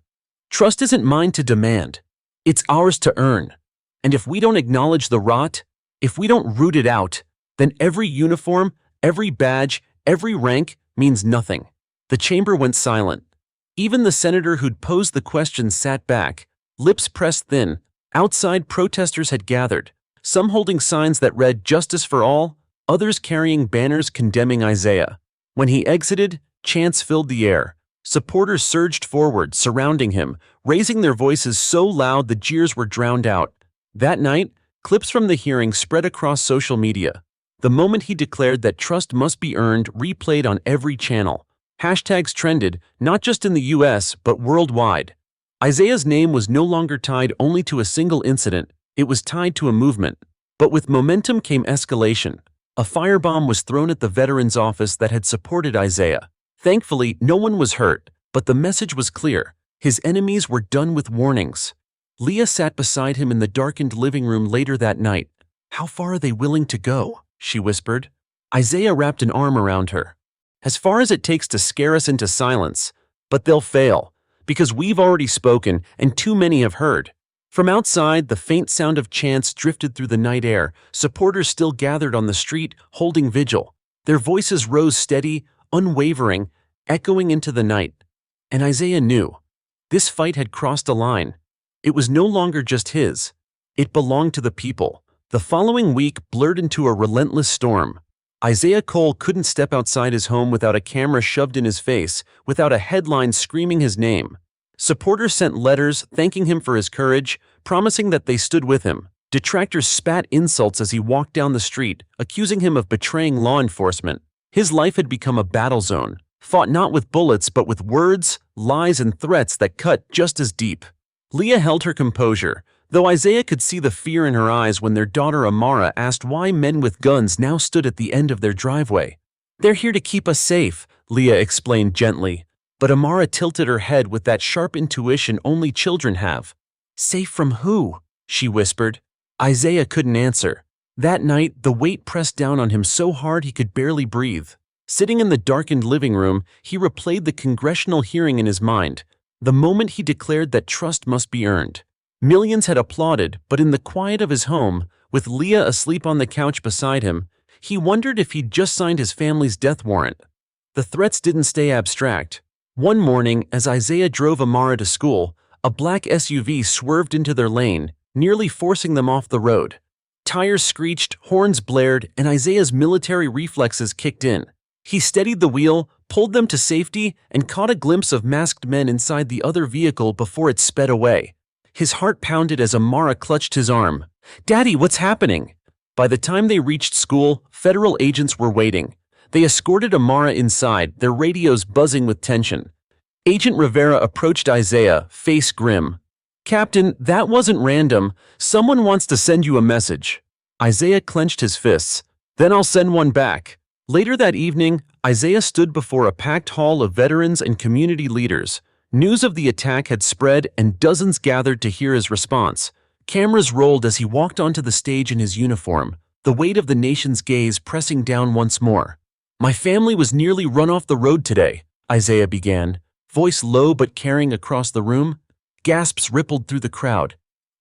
"Trust isn't mine to demand. It's ours to earn. And if we don't acknowledge the rot, if we don't root it out, then every uniform, every badge, every rank means nothing." The chamber went silent. Even the senator who'd posed the question sat back, lips pressed thin. Outside, protesters had gathered, some holding signs that read "Justice for All," others carrying banners condemning Isaiah. When he exited, chants filled the air. Supporters surged forward, surrounding him, raising their voices so loud the jeers were drowned out. That night, clips from the hearing spread across social media. The moment he declared that trust must be earned replayed on every channel. Hashtags trended, not just in the US, but worldwide. Isaiah's name was no longer tied only to a single incident, it was tied to a movement. But with momentum came escalation. A firebomb was thrown at the veterans' office that had supported Isaiah. Thankfully, no one was hurt, but the message was clear. His enemies were done with warnings. Leah sat beside him in the darkened living room later that night. "How far are they willing to go?" she whispered. Isaiah wrapped an arm around her. "As far as it takes to scare us into silence. But they'll fail. because we've already spoken and too many have heard." From outside, the faint sound of chants drifted through the night air. Supporters still gathered on the street, holding vigil. Their voices rose steady, unwavering, echoing into the night. And Isaiah knew. This fight had crossed a line. It was no longer just his. It belonged to the people. The following week blurred into a relentless storm. Isaiah Cole couldn't step outside his home without a camera shoved in his face, without a headline screaming his name. Supporters sent letters thanking him for his courage, promising that they stood with him. Detractors spat insults as he walked down the street, accusing him of betraying law enforcement. His life had become a battle zone, fought not with bullets but with words, lies, and threats that cut just as deep. Leah held her composure, though Isaiah could see the fear in her eyes when their daughter Amara asked why men with guns now stood at the end of their driveway. "They're here to keep us safe," Leah explained gently. But Amara tilted her head with that sharp intuition only children have. "Safe from who?" she whispered. Isaiah couldn't answer. That night, the weight pressed down on him so hard he could barely breathe. Sitting in the darkened living room, he replayed the congressional hearing in his mind. The moment he declared that trust must be earned. Millions had applauded, but in the quiet of his home, with Leah asleep on the couch beside him, he wondered if he'd just signed his family's death warrant. The threats didn't stay abstract. One morning, as Isaiah drove Amara to school, a black SUV swerved into their lane, nearly forcing them off the road. Tires screeched, horns blared, and Isaiah's military reflexes kicked in. He steadied the wheel, pulled them to safety, and caught a glimpse of masked men inside the other vehicle before it sped away. His heart pounded as Amara clutched his arm. "Daddy, what's happening?" By the time they reached school, federal agents were waiting. They escorted Amara inside, their radios buzzing with tension. Agent Rivera approached Isaiah, face grim. "Captain, that wasn't random. Someone wants to send you a message." Isaiah clenched his fists. "Then I'll send one back." Later that evening, Isaiah stood before a packed hall of veterans and community leaders. News of the attack had spread and dozens gathered to hear his response. Cameras rolled as he walked onto the stage in his uniform, the weight of the nation's gaze pressing down once more. "My family was nearly run off the road today," Isaiah began, voice low but carrying across the room. Gasps rippled through the crowd.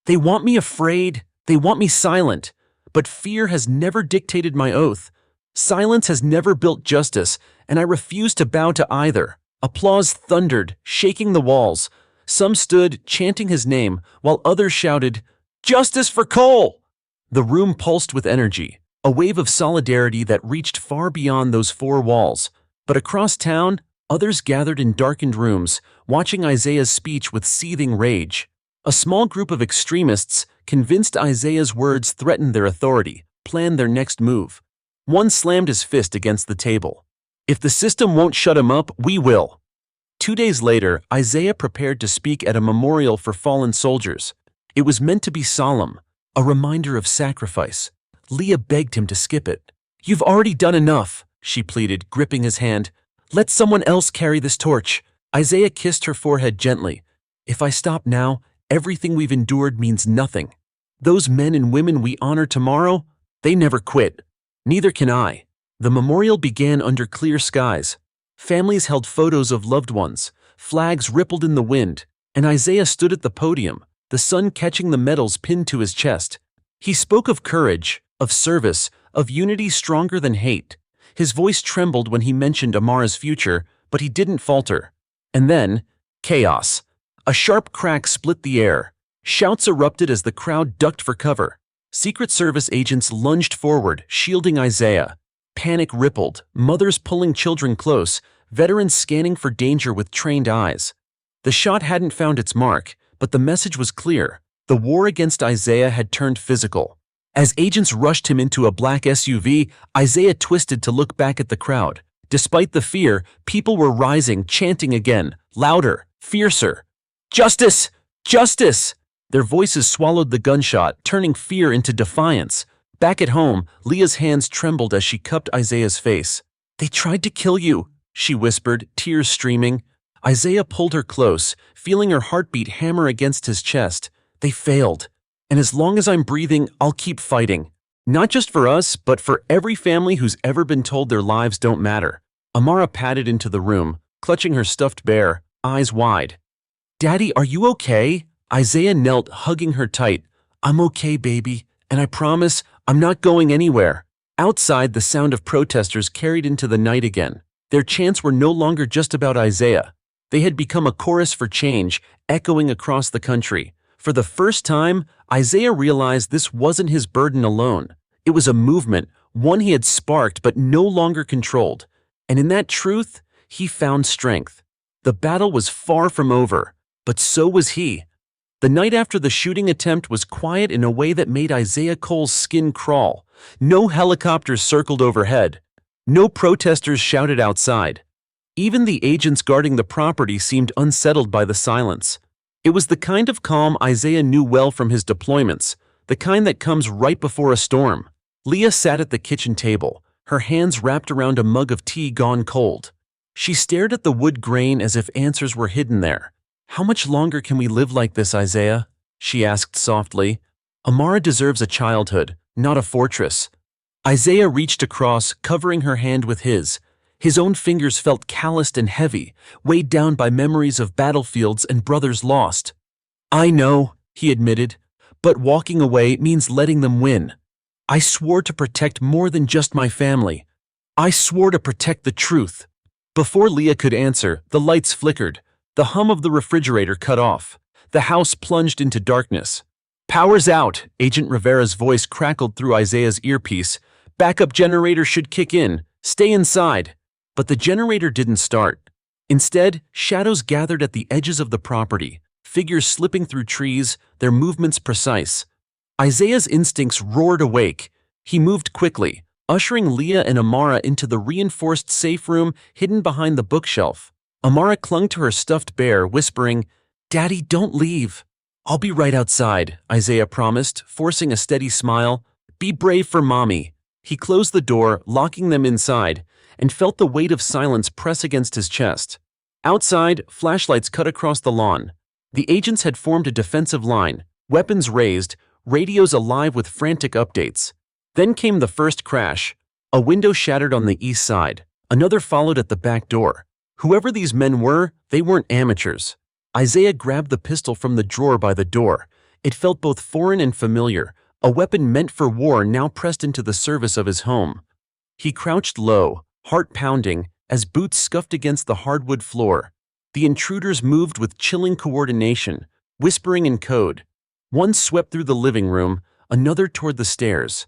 "They want me afraid, they want me silent, but fear has never dictated my oath. Silence has never built justice, and I refuse to bow to either." Applause thundered, shaking the walls. Some stood, chanting his name, while others shouted, "Justice for Cole!" The room pulsed with energy. A wave of solidarity that reached far beyond those four walls. But across town, others gathered in darkened rooms, watching Isaiah's speech with seething rage. A small group of extremists, convinced Isaiah's words threatened their authority, planned their next move. One slammed his fist against the table. "If the system won't shut him up, we will." 2 days later, Isaiah prepared to speak at a memorial for fallen soldiers. It was meant to be solemn, a reminder of sacrifice. Leah begged him to skip it. "You've already done enough," she pleaded, gripping his hand. "Let someone else carry this torch." Isaiah kissed her forehead gently. "If I stop now, everything we've endured means nothing. Those men and women we honor tomorrow, they never quit. Neither can I." The memorial began under clear skies. Families held photos of loved ones, flags rippled in the wind, and Isaiah stood at the podium, the sun catching the medals pinned to his chest. He spoke of courage, of service, of unity stronger than hate. His voice trembled when he mentioned Amara's future, but he didn't falter. And then, chaos. A sharp crack split the air. Shouts erupted as the crowd ducked for cover. Secret Service agents lunged forward, shielding Isaiah. Panic rippled, mothers pulling children close, veterans scanning for danger with trained eyes. The shot hadn't found its mark, but the message was clear. The war against Isaiah had turned physical. As agents rushed him into a black SUV, Isaiah twisted to look back at the crowd. Despite the fear, people were rising, chanting again, louder, fiercer. "Justice! Justice!" Their voices swallowed the gunshot, turning fear into defiance. Back at home, Leah's hands trembled as she cupped Isaiah's face. "They tried to kill you," she whispered, tears streaming. Isaiah pulled her close, feeling her heartbeat hammer against his chest. "They failed. And as long as I'm breathing, I'll keep fighting. Not just for us, but for every family who's ever been told their lives don't matter." Amara padded into the room, clutching her stuffed bear, eyes wide. "Daddy, are you okay?" Isaiah knelt, hugging her tight. "I'm okay, baby, and I promise I'm not going anywhere." Outside, the sound of protesters carried into the night again. Their chants were no longer just about Isaiah. They had become a chorus for change, echoing across the country. For the first time, Isaiah realized this wasn't his burden alone. It was a movement, one he had sparked but no longer controlled. And in that truth, he found strength. The battle was far from over, but so was he. The night after the shooting attempt was quiet in a way that made Isaiah Cole's skin crawl. No helicopters circled overhead. No protesters shouted outside. Even the agents guarding the property seemed unsettled by the silence. It was the kind of calm Isaiah knew well from his deployments, the kind that comes right before a storm. Leah sat at the kitchen table, her hands wrapped around a mug of tea gone cold. She stared at the wood grain as if answers were hidden there. "How much longer can we live like this, Isaiah?" she asked softly. "Amara deserves a childhood, not a fortress." Isaiah reached across, covering her hand with his. His own fingers felt calloused and heavy, weighed down by memories of battlefields and brothers lost. "I know," he admitted, "but walking away means letting them win. I swore to protect more than just my family. I swore to protect the truth." Before Leah could answer, the lights flickered. The hum of the refrigerator cut off. The house plunged into darkness. "Power's out," Agent Rivera's voice crackled through Isaiah's earpiece. "Backup generator should kick in. Stay inside." But the generator didn't start. Instead, shadows gathered at the edges of the property, figures slipping through trees, their movements precise. Isaiah's instincts roared awake. He moved quickly, ushering Leah and Amara into the reinforced safe room hidden behind the bookshelf. Amara clung to her stuffed bear, whispering, "Daddy, don't leave." "I'll be right outside," Isaiah promised, forcing a steady smile. "Be brave for Mommy." He closed the door, locking them inside, and felt the weight of silence press against his chest. Outside, flashlights cut across the lawn. The agents had formed a defensive line, weapons raised, radios alive with frantic updates. Then came the first crash. A window shattered on the east side. Another followed at the back door. Whoever these men were, they weren't amateurs. Isaiah grabbed the pistol from the drawer by the door. It felt both foreign and familiar, a weapon meant for war now pressed into the service of his home. He crouched low, heart pounding, as boots scuffed against the hardwood floor. The intruders moved with chilling coordination, whispering in code. One swept through the living room, another toward the stairs.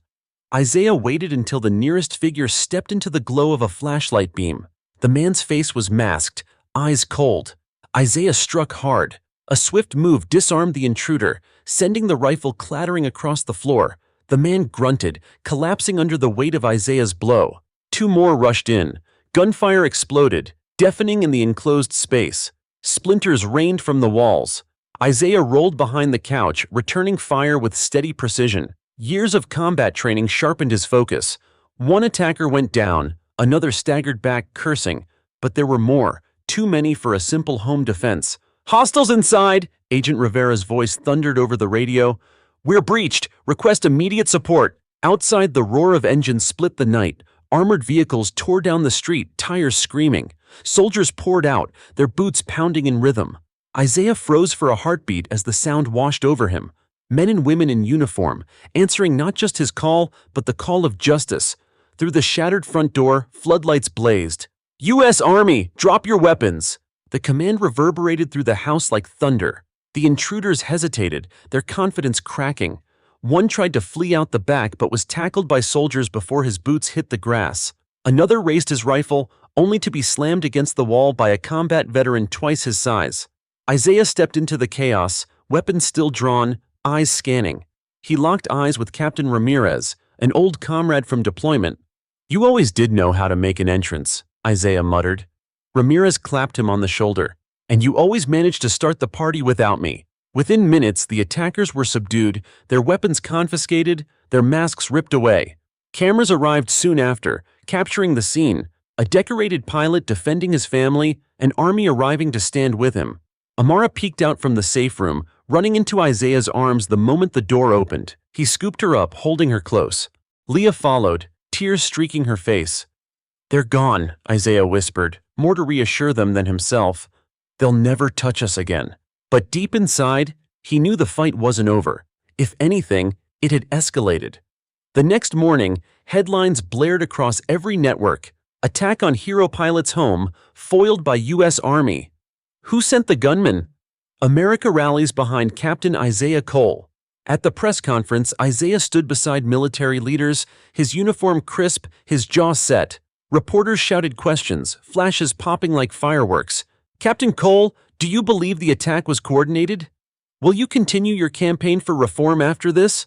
Isaiah waited until the nearest figure stepped into the glow of a flashlight beam. The man's face was masked, eyes cold. Isaiah struck hard. A swift move disarmed the intruder, sending the rifle clattering across the floor. The man grunted, collapsing under the weight of Isaiah's blow. Two more rushed in. Gunfire exploded, deafening in the enclosed space. Splinters rained from the walls. Isaiah rolled behind the couch, returning fire with steady precision. Years of combat training sharpened his focus. One attacker went down, another staggered back, cursing. But there were more, too many for a simple home defense. "Hostiles inside!" Agent Rivera's voice thundered over the radio. "We're breached. Request immediate support." Outside, the roar of engines split the night. Armored vehicles tore down the street, tires screaming. Soldiers poured out, their boots pounding in rhythm. Isaiah froze for a heartbeat as the sound washed over him. Men and women in uniform, answering not just his call, but the call of justice. Through the shattered front door, floodlights blazed. "U.S. Army, drop your weapons!" The command reverberated through the house like thunder. The intruders hesitated, their confidence cracking. One tried to flee out the back but was tackled by soldiers before his boots hit the grass. Another raised his rifle, only to be slammed against the wall by a combat veteran twice his size. Isaiah stepped into the chaos, weapons still drawn, eyes scanning. He locked eyes with Captain Ramirez, an old comrade from deployment. "You always did know how to make an entrance," Isaiah muttered. Ramirez clapped him on the shoulder. "And you always managed to start the party without me." Within minutes, the attackers were subdued, their weapons confiscated, their masks ripped away. Cameras arrived soon after, capturing the scene, a decorated pilot defending his family, an army arriving to stand with him. Amara peeked out from the safe room, running into Isaiah's arms the moment the door opened. He scooped her up, holding her close. Leah followed, tears streaking her face. "They're gone," Isaiah whispered, more to reassure them than himself. "They'll never touch us again." But deep inside, he knew the fight wasn't over. If anything, it had escalated. The next morning, headlines blared across every network. Attack on hero pilot's home, foiled by U.S. Army. Who sent the gunman? America rallies behind Captain Isaiah Cole. At the press conference, Isaiah stood beside military leaders, his uniform crisp, his jaw set. Reporters shouted questions, flashes popping like fireworks. Captain Cole, do you believe the attack was coordinated? Will you continue your campaign for reform after this?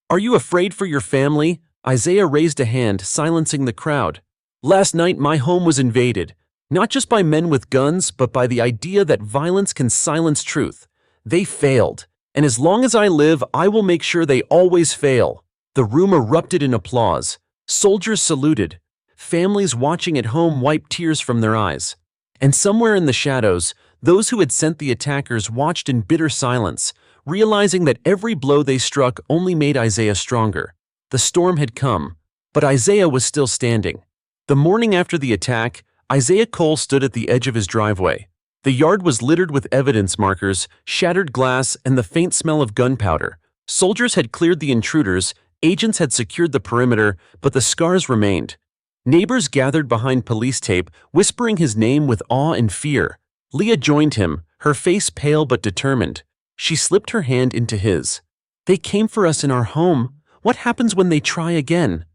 Are you afraid for your family? Isaiah raised a hand, silencing the crowd. Last night, my home was invaded, not just by men with guns, but by the idea that violence can silence truth. They failed, and as long as I live, I will make sure they always fail. The room erupted in applause. Soldiers saluted. Families watching at home wiped tears from their eyes. And somewhere in the shadows, those who had sent the attackers watched in bitter silence, realizing that every blow they struck only made Isaiah stronger. The storm had come, but Isaiah was still standing. The morning after the attack, Isaiah Cole stood at the edge of his driveway. The yard was littered with evidence markers, shattered glass, and the faint smell of gunpowder. Soldiers had cleared the intruders, agents had secured the perimeter, but the scars remained. Neighbors gathered behind police tape, whispering his name with awe and fear. Leah joined him, her face pale but determined. She slipped her hand into his. They came for us in our home. What happens when they try again?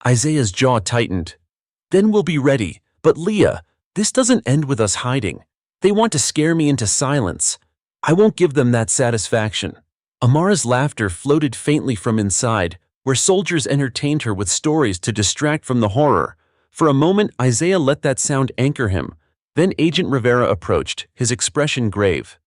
Isaiah's jaw tightened. Then we'll be ready. But Leah, this doesn't end with us hiding. They want to scare me into silence. I won't give them that satisfaction. Amara's laughter floated faintly from inside, where soldiers entertained her with stories to distract from the horror. For a moment, Isaiah let that sound anchor him. Then Agent Rivera approached, his expression grave.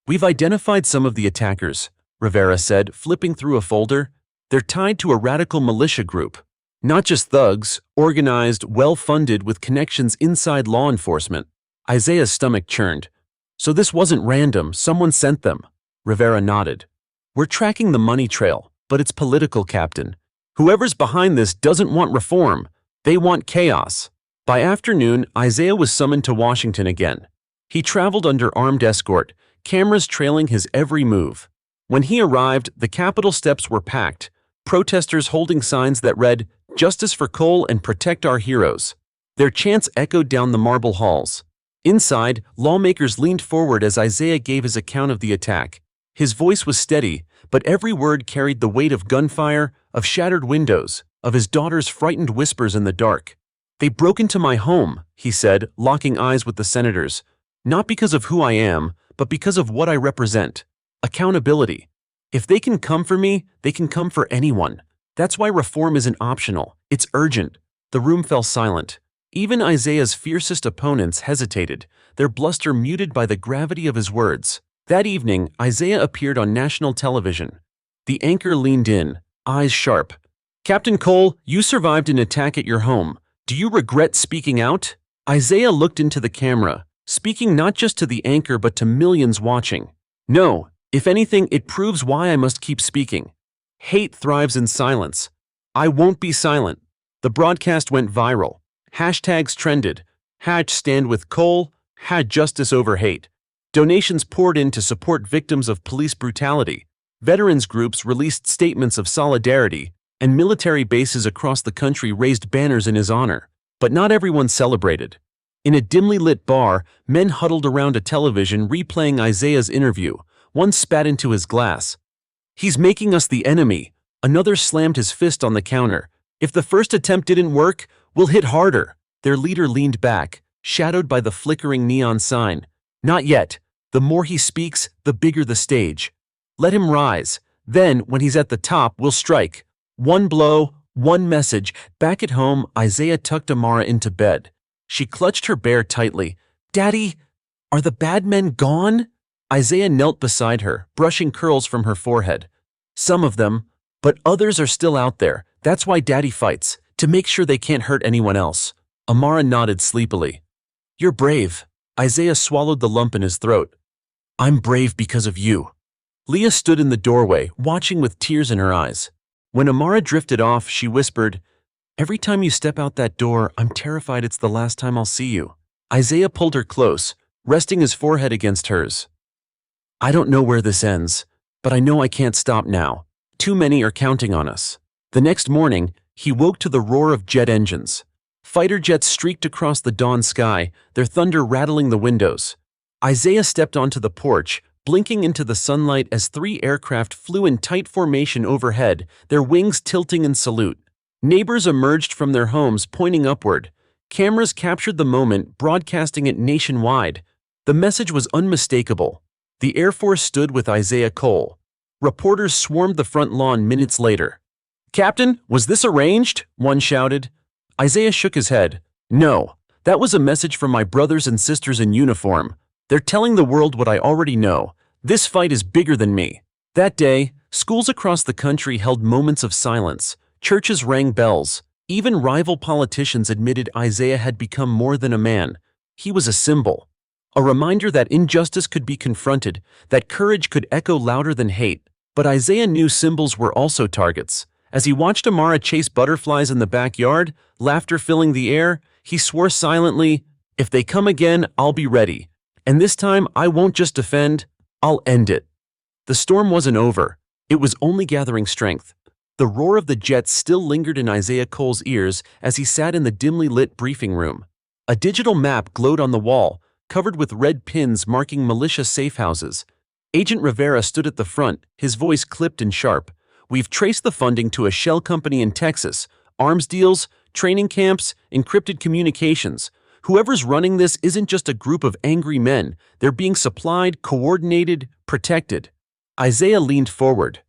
We've identified some of the attackers, Rivera said, flipping through a folder. They're tied to a radical militia group. Not just thugs, organized, well-funded with connections inside law enforcement. Isaiah's stomach churned. So this wasn't random, someone sent them. Rivera nodded. We're tracking the money trail, but it's political, Captain. Whoever's behind this doesn't want reform. They want chaos. By afternoon, Isaiah was summoned to Washington again. He traveled under armed escort, cameras trailing his every move. When he arrived, the Capitol steps were packed, protesters holding signs that read, "Justice for Cole and protect our heroes." Their chants echoed down the marble halls. Inside, lawmakers leaned forward as Isaiah gave his account of the attack. His voice was steady, but every word carried the weight of gunfire, of shattered windows, of his daughter's frightened whispers in the dark. They broke into my home, he said, locking eyes with the senators. Not because of who I am, but because of what I represent. Accountability. If they can come for me, they can come for anyone. That's why reform isn't optional. It's urgent. The room fell silent. Even Isaiah's fiercest opponents hesitated, their bluster muted by the gravity of his words. That evening, Isaiah appeared on national television. The anchor leaned in, eyes sharp. Captain Cole, you survived an attack at your home. Do you regret speaking out? Isaiah looked into the camera, speaking not just to the anchor but to millions watching. No, if anything, it proves why I must keep speaking. Hate thrives in silence. I won't be silent. The broadcast went viral. Hashtags trended. #StandWithCole, #Justice over hate. Donations poured in to support victims of police brutality. Veterans groups released statements of solidarity, and military bases across the country raised banners in his honor. But not everyone celebrated. In a dimly lit bar, men huddled around a television replaying Isaiah's interview. One spat into his glass. He's making us the enemy. Another slammed his fist on the counter. If the first attempt didn't work, we'll hit harder. Their leader leaned back, shadowed by the flickering neon sign. Not yet. The more he speaks, the bigger the stage. Let him rise. Then, when he's at the top, we'll strike. One blow, one message. Back at home, Isaiah tucked Amara into bed. She clutched her bear tightly. Daddy, are the bad men gone? Isaiah knelt beside her, brushing curls from her forehead. Some of them, but others are still out there. That's why Daddy fights, to make sure they can't hurt anyone else. Amara nodded sleepily. You're brave. Isaiah swallowed the lump in his throat. I'm brave because of you. Leah stood in the doorway, watching with tears in her eyes. When Amara drifted off, she whispered, Every time you step out that door, I'm terrified it's the last time I'll see you. Isaiah pulled her close, resting his forehead against hers. I don't know where this ends, but I know I can't stop now. Too many are counting on us. The next morning, he woke to the roar of jet engines. Fighter jets streaked across the dawn sky, their thunder rattling the windows. Isaiah stepped onto the porch, blinking into the sunlight as 3 aircraft flew in tight formation overhead, their wings tilting in salute. Neighbors emerged from their homes pointing upward. Cameras captured the moment, broadcasting it nationwide. The message was unmistakable. The Air Force stood with Isaiah Cole. Reporters swarmed the front lawn minutes later. "Captain, was this arranged?" one shouted. Isaiah shook his head. "No, that was a message from my brothers and sisters in uniform. They're telling the world what I already know. This fight is bigger than me." That day, schools across the country held moments of silence. Churches rang bells. Even rival politicians admitted Isaiah had become more than a man. He was a symbol. A reminder that injustice could be confronted, that courage could echo louder than hate. But Isaiah knew symbols were also targets. As he watched Amara chase butterflies in the backyard, laughter filling the air, he swore silently, "If they come again, I'll be ready. And this time, I won't just defend, I'll end it." The storm wasn't over. It was only gathering strength. The roar of the jets still lingered in Isaiah Cole's ears as he sat in the dimly lit briefing room. A digital map glowed on the wall, covered with red pins marking militia safe houses. Agent Rivera stood at the front, his voice clipped and sharp. "We've traced the funding to a shell company in Texas. Arms deals, training camps, encrypted communications. Whoever's running this isn't just a group of angry men. They're being supplied, coordinated, protected." Isaiah leaned forward.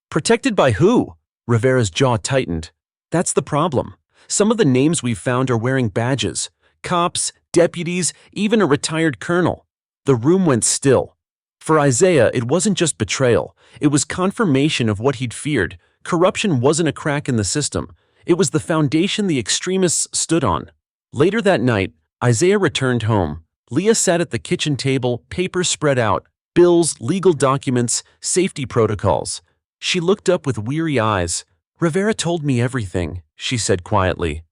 "Protected by who?" Rivera's jaw tightened. "That's the problem. Some of the names we've found are wearing badges. Cops, deputies, even a retired colonel." The room went still. For Isaiah, it wasn't just betrayal. It was confirmation of what he'd feared. Corruption wasn't a crack in the system. It was the foundation the extremists stood on. Later that night, Isaiah returned home. Leah sat at the kitchen table, papers spread out, bills, legal documents, safety protocols. She looked up with weary eyes. "Rivera told me everything," she said quietly.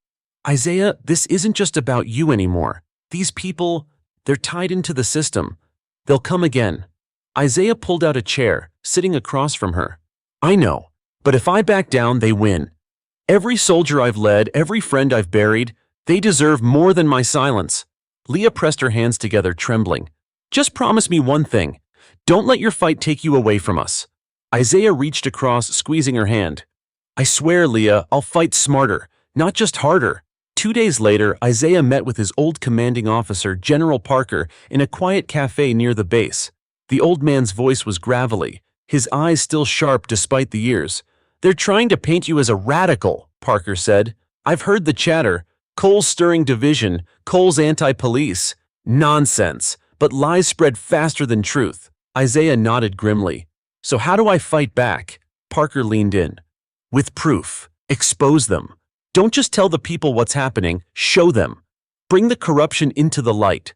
"Isaiah, this isn't just about you anymore. These people, they're tied into the system. They'll come again." Isaiah pulled out a chair, sitting across from her. "I know, but if I back down, they win. Every soldier I've led, every friend I've buried, they deserve more than my silence." Leah pressed her hands together, trembling. "Just promise me one thing. Don't let your fight take you away from us." Isaiah reached across, squeezing her hand. "I swear, Leah, I'll fight smarter, not just harder." 2 days later, Isaiah met with his old commanding officer, General Parker, in a quiet cafe near the base. The old man's voice was gravelly, his eyes still sharp despite the years. "They're trying to paint you as a radical," Parker said. "I've heard the chatter. Cole's stirring division, Cole's anti-police. Nonsense, but lies spread faster than truth." Isaiah nodded grimly. "So how do I fight back?" Parker leaned in. "With proof. Expose them. Don't just tell the people what's happening, show them. Bring the corruption into the light."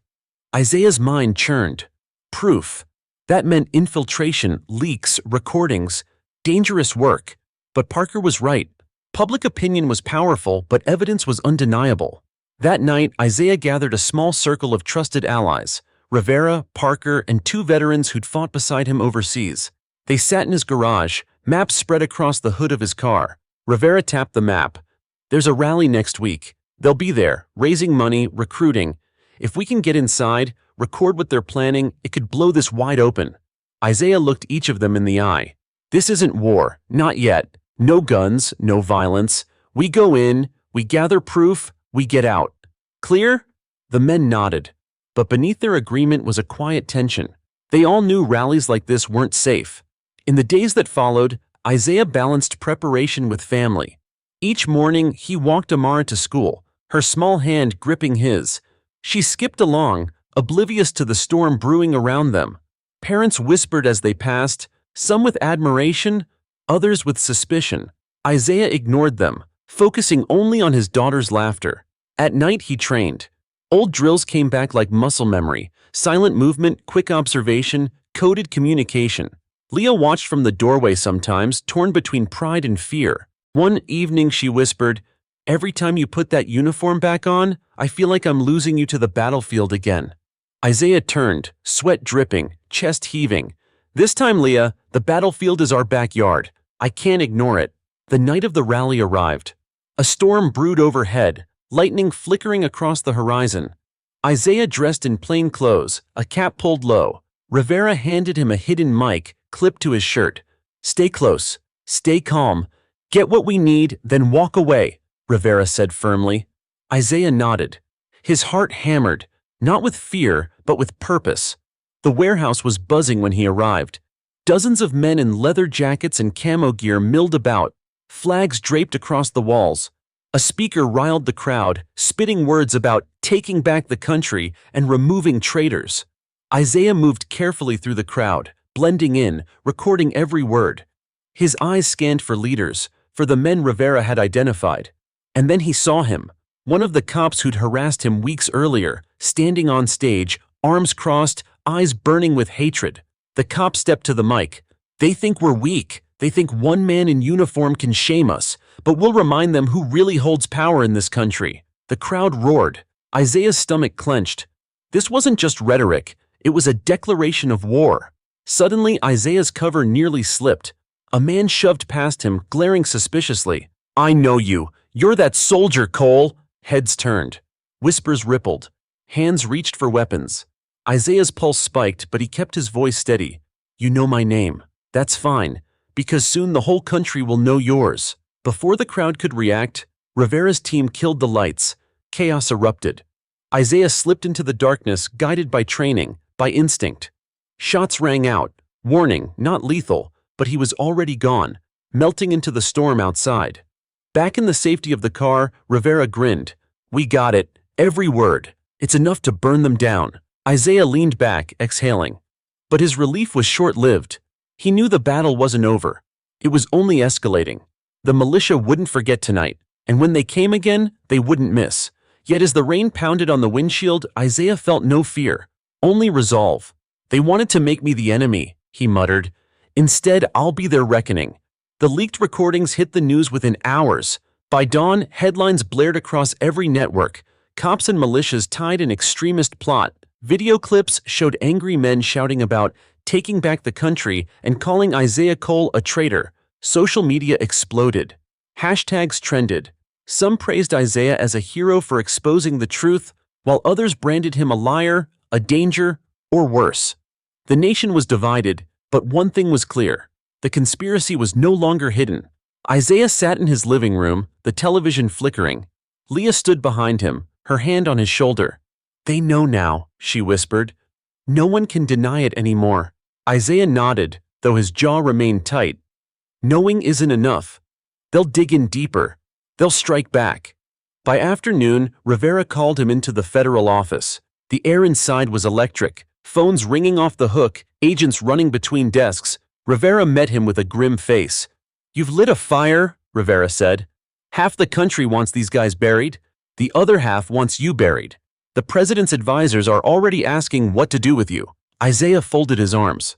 Isaiah's mind churned. Proof. That meant infiltration, leaks, recordings, dangerous work. But Parker was right. Public opinion was powerful, but evidence was undeniable. That night, Isaiah gathered a small circle of trusted allies, Rivera, Parker, and 2 veterans who'd fought beside him overseas. They sat in his garage, maps spread across the hood of his car. Rivera tapped the map. "There's a rally next week. They'll be there, raising money, recruiting. If we can get inside, record what they're planning, it could blow this wide open." Isaiah looked each of them in the eye. "This isn't war, not yet. No guns, no violence. We go in, we gather proof, we get out. Clear?" The men nodded. But beneath their agreement was a quiet tension. They all knew rallies like this weren't safe. In the days that followed, Isaiah balanced preparation with family. Each morning, he walked Amara to school, her small hand gripping his. She skipped along, oblivious to the storm brewing around them. Parents whispered as they passed, some with admiration, others with suspicion. Isaiah ignored them, focusing only on his daughter's laughter. At night, he trained. Old drills came back like muscle memory, silent movement, quick observation, coded communication. Leah watched from the doorway sometimes, torn between pride and fear. One evening she whispered, "Every time you put that uniform back on, I feel like I'm losing you to the battlefield again." Isaiah turned, sweat dripping, chest heaving. This time, Leah, the battlefield is our backyard. I can't ignore it. The night of the rally arrived. A storm brewed overhead, lightning flickering across the horizon. Isaiah dressed in plain clothes, a cap pulled low. Rivera handed him a hidden mic, clipped to his shirt. Stay close. Stay calm. Get what we need, then walk away, Rivera said firmly. Isaiah nodded. His heart hammered, not with fear, but with purpose. The warehouse was buzzing when he arrived. Dozens of men in leather jackets and camo gear milled about, flags draped across the walls. A speaker riled the crowd, spitting words about taking back the country and removing traitors. Isaiah moved carefully through the crowd, blending in, recording every word. His eyes scanned for leaders, for the men Rivera had identified. And then he saw him, one of the cops who'd harassed him weeks earlier, standing on stage, arms crossed, eyes burning with hatred. The cop stepped to the mic. They think we're weak. They think one man in uniform can shame us, but we'll remind them who really holds power in this country. The crowd roared. Isaiah's stomach clenched. This wasn't just rhetoric. It was a declaration of war. Suddenly, Isaiah's cover nearly slipped. A man shoved past him, glaring suspiciously. I know you. You're that soldier, Cole. Heads turned. Whispers rippled. Hands reached for weapons. Isaiah's pulse spiked, but he kept his voice steady. You know my name. That's fine, because soon the whole country will know yours. Before the crowd could react, Rivera's team killed the lights. Chaos erupted. Isaiah slipped into the darkness, guided by training, by instinct. Shots rang out. Warning, not lethal, but he was already gone, melting into the storm outside. Back in the safety of the car, Rivera grinned. We got it. Every word. It's enough to burn them down. Isaiah leaned back, exhaling. But his relief was short-lived. He knew the battle wasn't over. It was only escalating. The militia wouldn't forget tonight, and when they came again, they wouldn't miss. Yet as the rain pounded on the windshield, Isaiah felt no fear, only resolve. They wanted to make me the enemy, he muttered. Instead, I'll be their reckoning. The leaked recordings hit the news within hours. By dawn, headlines blared across every network. Cops and militias tied an extremist plot. Video clips showed angry men shouting about taking back the country and calling Isaiah Cole a traitor. Social media exploded. Hashtags trended. Some praised Isaiah as a hero for exposing the truth, while others branded him a liar, a danger, or worse. The nation was divided, but one thing was clear. The conspiracy was no longer hidden. Isaiah sat in his living room, the television flickering. Leah stood behind him, her hand on his shoulder. They know now, she whispered. No one can deny it anymore. Isaiah nodded, though his jaw remained tight. Knowing isn't enough. They'll dig in deeper. They'll strike back. By afternoon, Rivera called him into the federal office. The air inside was electric, phones ringing off the hook, agents running between desks. Rivera met him with a grim face. You've lit a fire, Rivera said. Half the country wants these guys buried. The other half wants you buried. The president's advisors are already asking what to do with you. Isaiah folded his arms.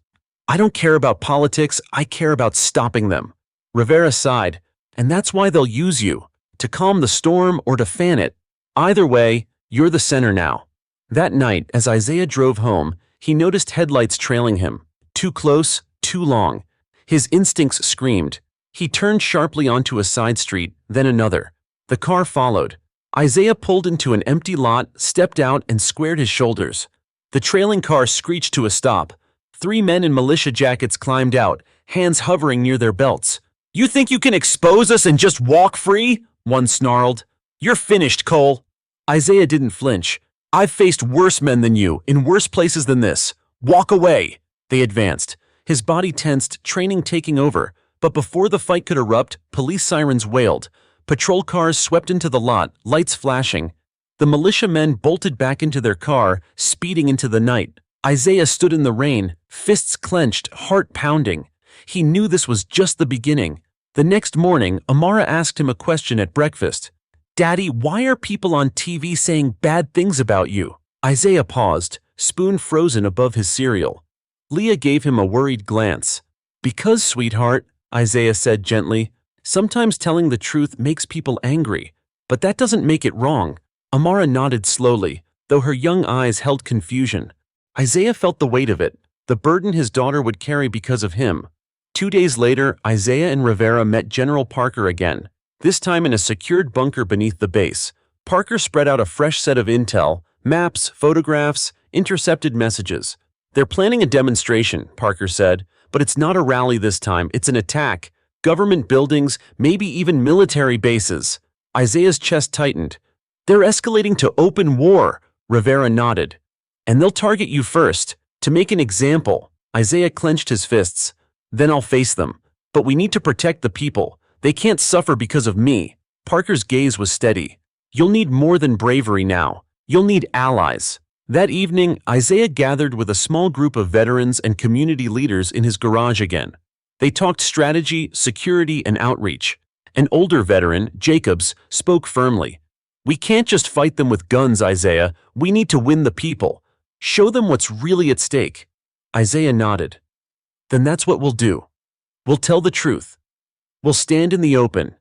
I don't care about politics, I care about stopping them. Rivera sighed. And that's why they'll use you, to calm the storm or to fan it. Either way, you're the center now. That night, as Isaiah drove home, he noticed headlights trailing him. Too close, too long. His instincts screamed. He turned sharply onto a side street, then another. The car followed. Isaiah pulled into an empty lot, stepped out, and squared his shoulders. The trailing car screeched to a stop. 3 men in militia jackets climbed out, hands hovering near their belts. You think you can expose us and just walk free? One snarled. You're finished, Cole. Isaiah didn't flinch. I've faced worse men than you, in worse places than this. Walk away. They advanced. His body tensed, training taking over. But before the fight could erupt, police sirens wailed. Patrol cars swept into the lot, lights flashing. The militiamen bolted back into their car, speeding into the night. Isaiah stood in the rain, fists clenched, heart pounding. He knew this was just the beginning. The next morning, Amara asked him a question at breakfast. Daddy, why are people on TV saying bad things about you? Isaiah paused, spoon frozen above his cereal. Leah gave him a worried glance. Because, sweetheart, Isaiah said gently, sometimes telling the truth makes people angry, but that doesn't make it wrong. Amara nodded slowly, though her young eyes held confusion. Isaiah felt the weight of it. the burden his daughter would carry because of him. 2 days later, Isaiah and Rivera met General Parker again, this time in a secured bunker beneath the base. Parker spread out a fresh set of intel, maps, photographs, intercepted messages. "They're planning a demonstration," Parker said, "but it's not a rally this time, it's an attack. Government buildings, maybe even military bases." Isaiah's chest tightened. "They're escalating to open war," Rivera nodded. "And they'll target you first, to make an example." Isaiah clenched his fists. "Then I'll face them. But we need to protect the people. They can't suffer because of me." Parker's gaze was steady. "You'll need more than bravery now. You'll need allies." That evening, Isaiah gathered with a small group of veterans and community leaders in his garage again. They talked strategy, security, and outreach. An older veteran, Jacobs, spoke firmly. "We can't just fight them with guns, Isaiah. We need to win the people. Show them what's really at stake." Isaiah nodded. "Then that's what we'll do. We'll tell the truth. We'll stand in the open.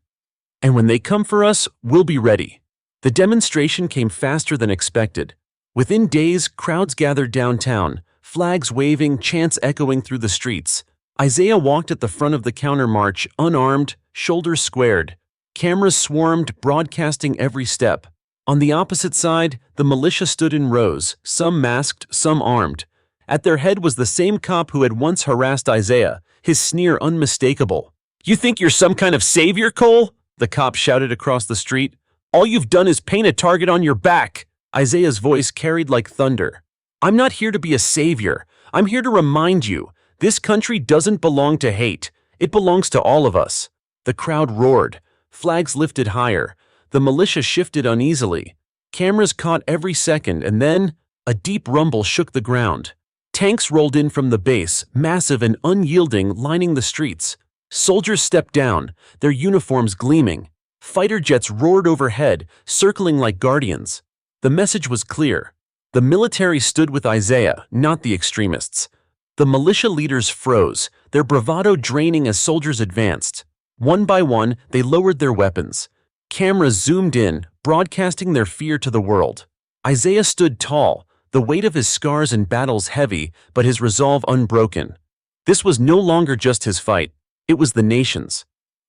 And when they come for us, we'll be ready." The demonstration came faster than expected. Within days, crowds gathered downtown, flags waving, chants echoing through the streets. Isaiah walked at the front of the counter-march, unarmed, shoulders squared. Cameras swarmed, broadcasting every step. On the opposite side, the militia stood in rows, some masked, some armed. At their head was the same cop who had once harassed Isaiah, his sneer unmistakable. "You think you're some kind of savior, Cole?" the cop shouted across the street. "All you've done is paint a target on your back." Isaiah's voice carried like thunder. "I'm not here to be a savior. I'm here to remind you, this country doesn't belong to hate. It belongs to all of us." The crowd roared. Flags lifted higher. The militia shifted uneasily. Cameras caught every second, and then a deep rumble shook the ground. Tanks rolled in from the base, massive and unyielding, lining the streets. Soldiers stepped down, their uniforms gleaming. Fighter jets roared overhead, circling like guardians. The message was clear. The military stood with Isaiah, not the extremists. The militia leaders froze, their bravado draining as soldiers advanced. One by one, they lowered their weapons. Cameras zoomed in, broadcasting their fear to the world. Isaiah stood tall, the weight of his scars and battles heavy, but his resolve unbroken. This was no longer just his fight, it was the nation's.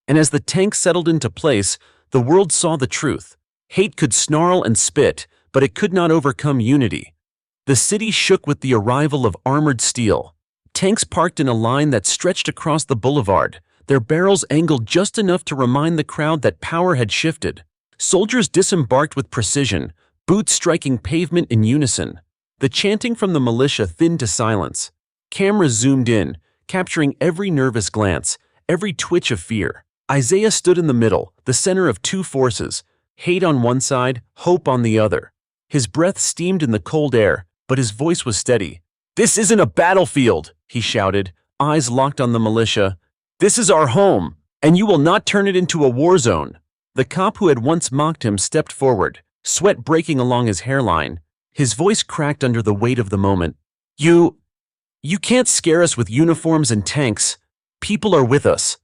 And as the tanks settled into place, the world saw the truth. Hate could snarl and spit, but it could not overcome unity. The city shook with the arrival of armored steel. Tanks parked in a line that stretched across the boulevard, their barrels angled just enough to remind the crowd that power had shifted. Soldiers disembarked with precision, boots striking pavement in unison. The chanting from the militia thinned to silence. Cameras zoomed in, capturing every nervous glance, every twitch of fear. Isaiah stood in the middle, the center of two forces, hate on one side, hope on the other. His breath steamed in the cold air, but his voice was steady. "This isn't a battlefield," he shouted, eyes locked on the militia. "This is our home, and you will not turn it into a war zone." The cop who had once mocked him stepped forward, sweat breaking along his hairline. His voice cracked under the weight of the moment. You can't scare us with uniforms and tanks. People are with us."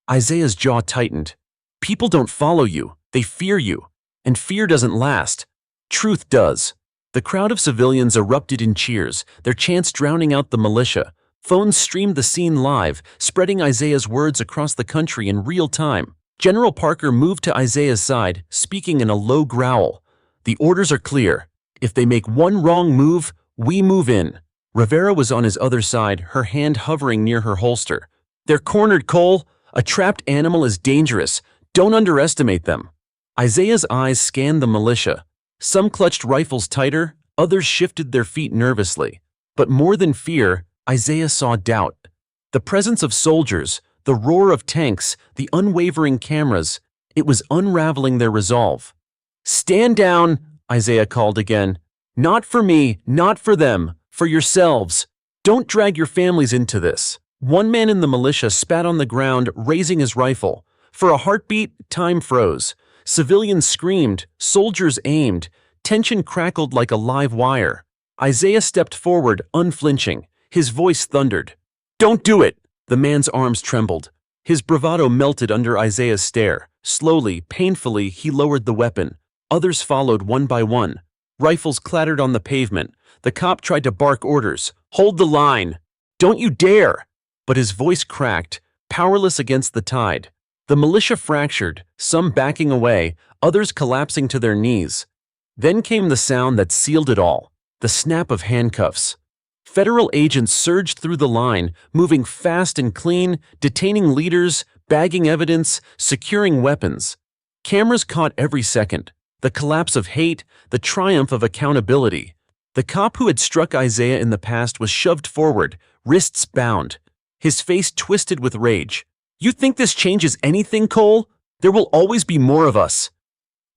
Isaiah's jaw tightened. "People don't follow you, they fear you. And fear doesn't last. Truth does." The crowd of civilians erupted in cheers, their chants drowning out the militia. Phones streamed the scene live, spreading Isaiah's words across the country in real time. General Parker moved to Isaiah's side, speaking in a low growl. "The orders are clear. If they make one wrong move, we move in." Rivera was on his other side, her hand hovering near her holster. "They're cornered, Cole. A trapped animal is dangerous. Don't underestimate them." Isaiah's eyes scanned the militia. Some clutched rifles tighter, others shifted their feet nervously. But more than fear, Isaiah saw doubt. The presence of soldiers, the roar of tanks, the unwavering cameras, it was unraveling their resolve. "Stand down," Isaiah called again. "Not for me, not for them, for yourselves. Don't drag your families into this." One man in the militia spat on the ground, raising his rifle. For a heartbeat, time froze. Civilians screamed, soldiers aimed. Tension crackled like a live wire. Isaiah stepped forward, unflinching. His voice thundered. "Don't do it!" The man's arms trembled. His bravado melted under Isaiah's stare. Slowly, painfully, he lowered the weapon. Others followed one by one. Rifles clattered on the pavement. The cop tried to bark orders. "Hold the line!" Don't you dare! But his voice cracked, powerless against the tide. The militia fractured, some backing away, others collapsing to their knees. Then came the sound that sealed it all, the snap of handcuffs. Federal agents surged through the line, moving fast and clean, detaining leaders, bagging evidence, securing weapons. Cameras caught every second. The collapse of hate, the triumph of accountability. The cop who had struck Isaiah in the past was shoved forward, wrists bound, his face twisted with rage. "You think this changes anything, Cole? There will always be more of us."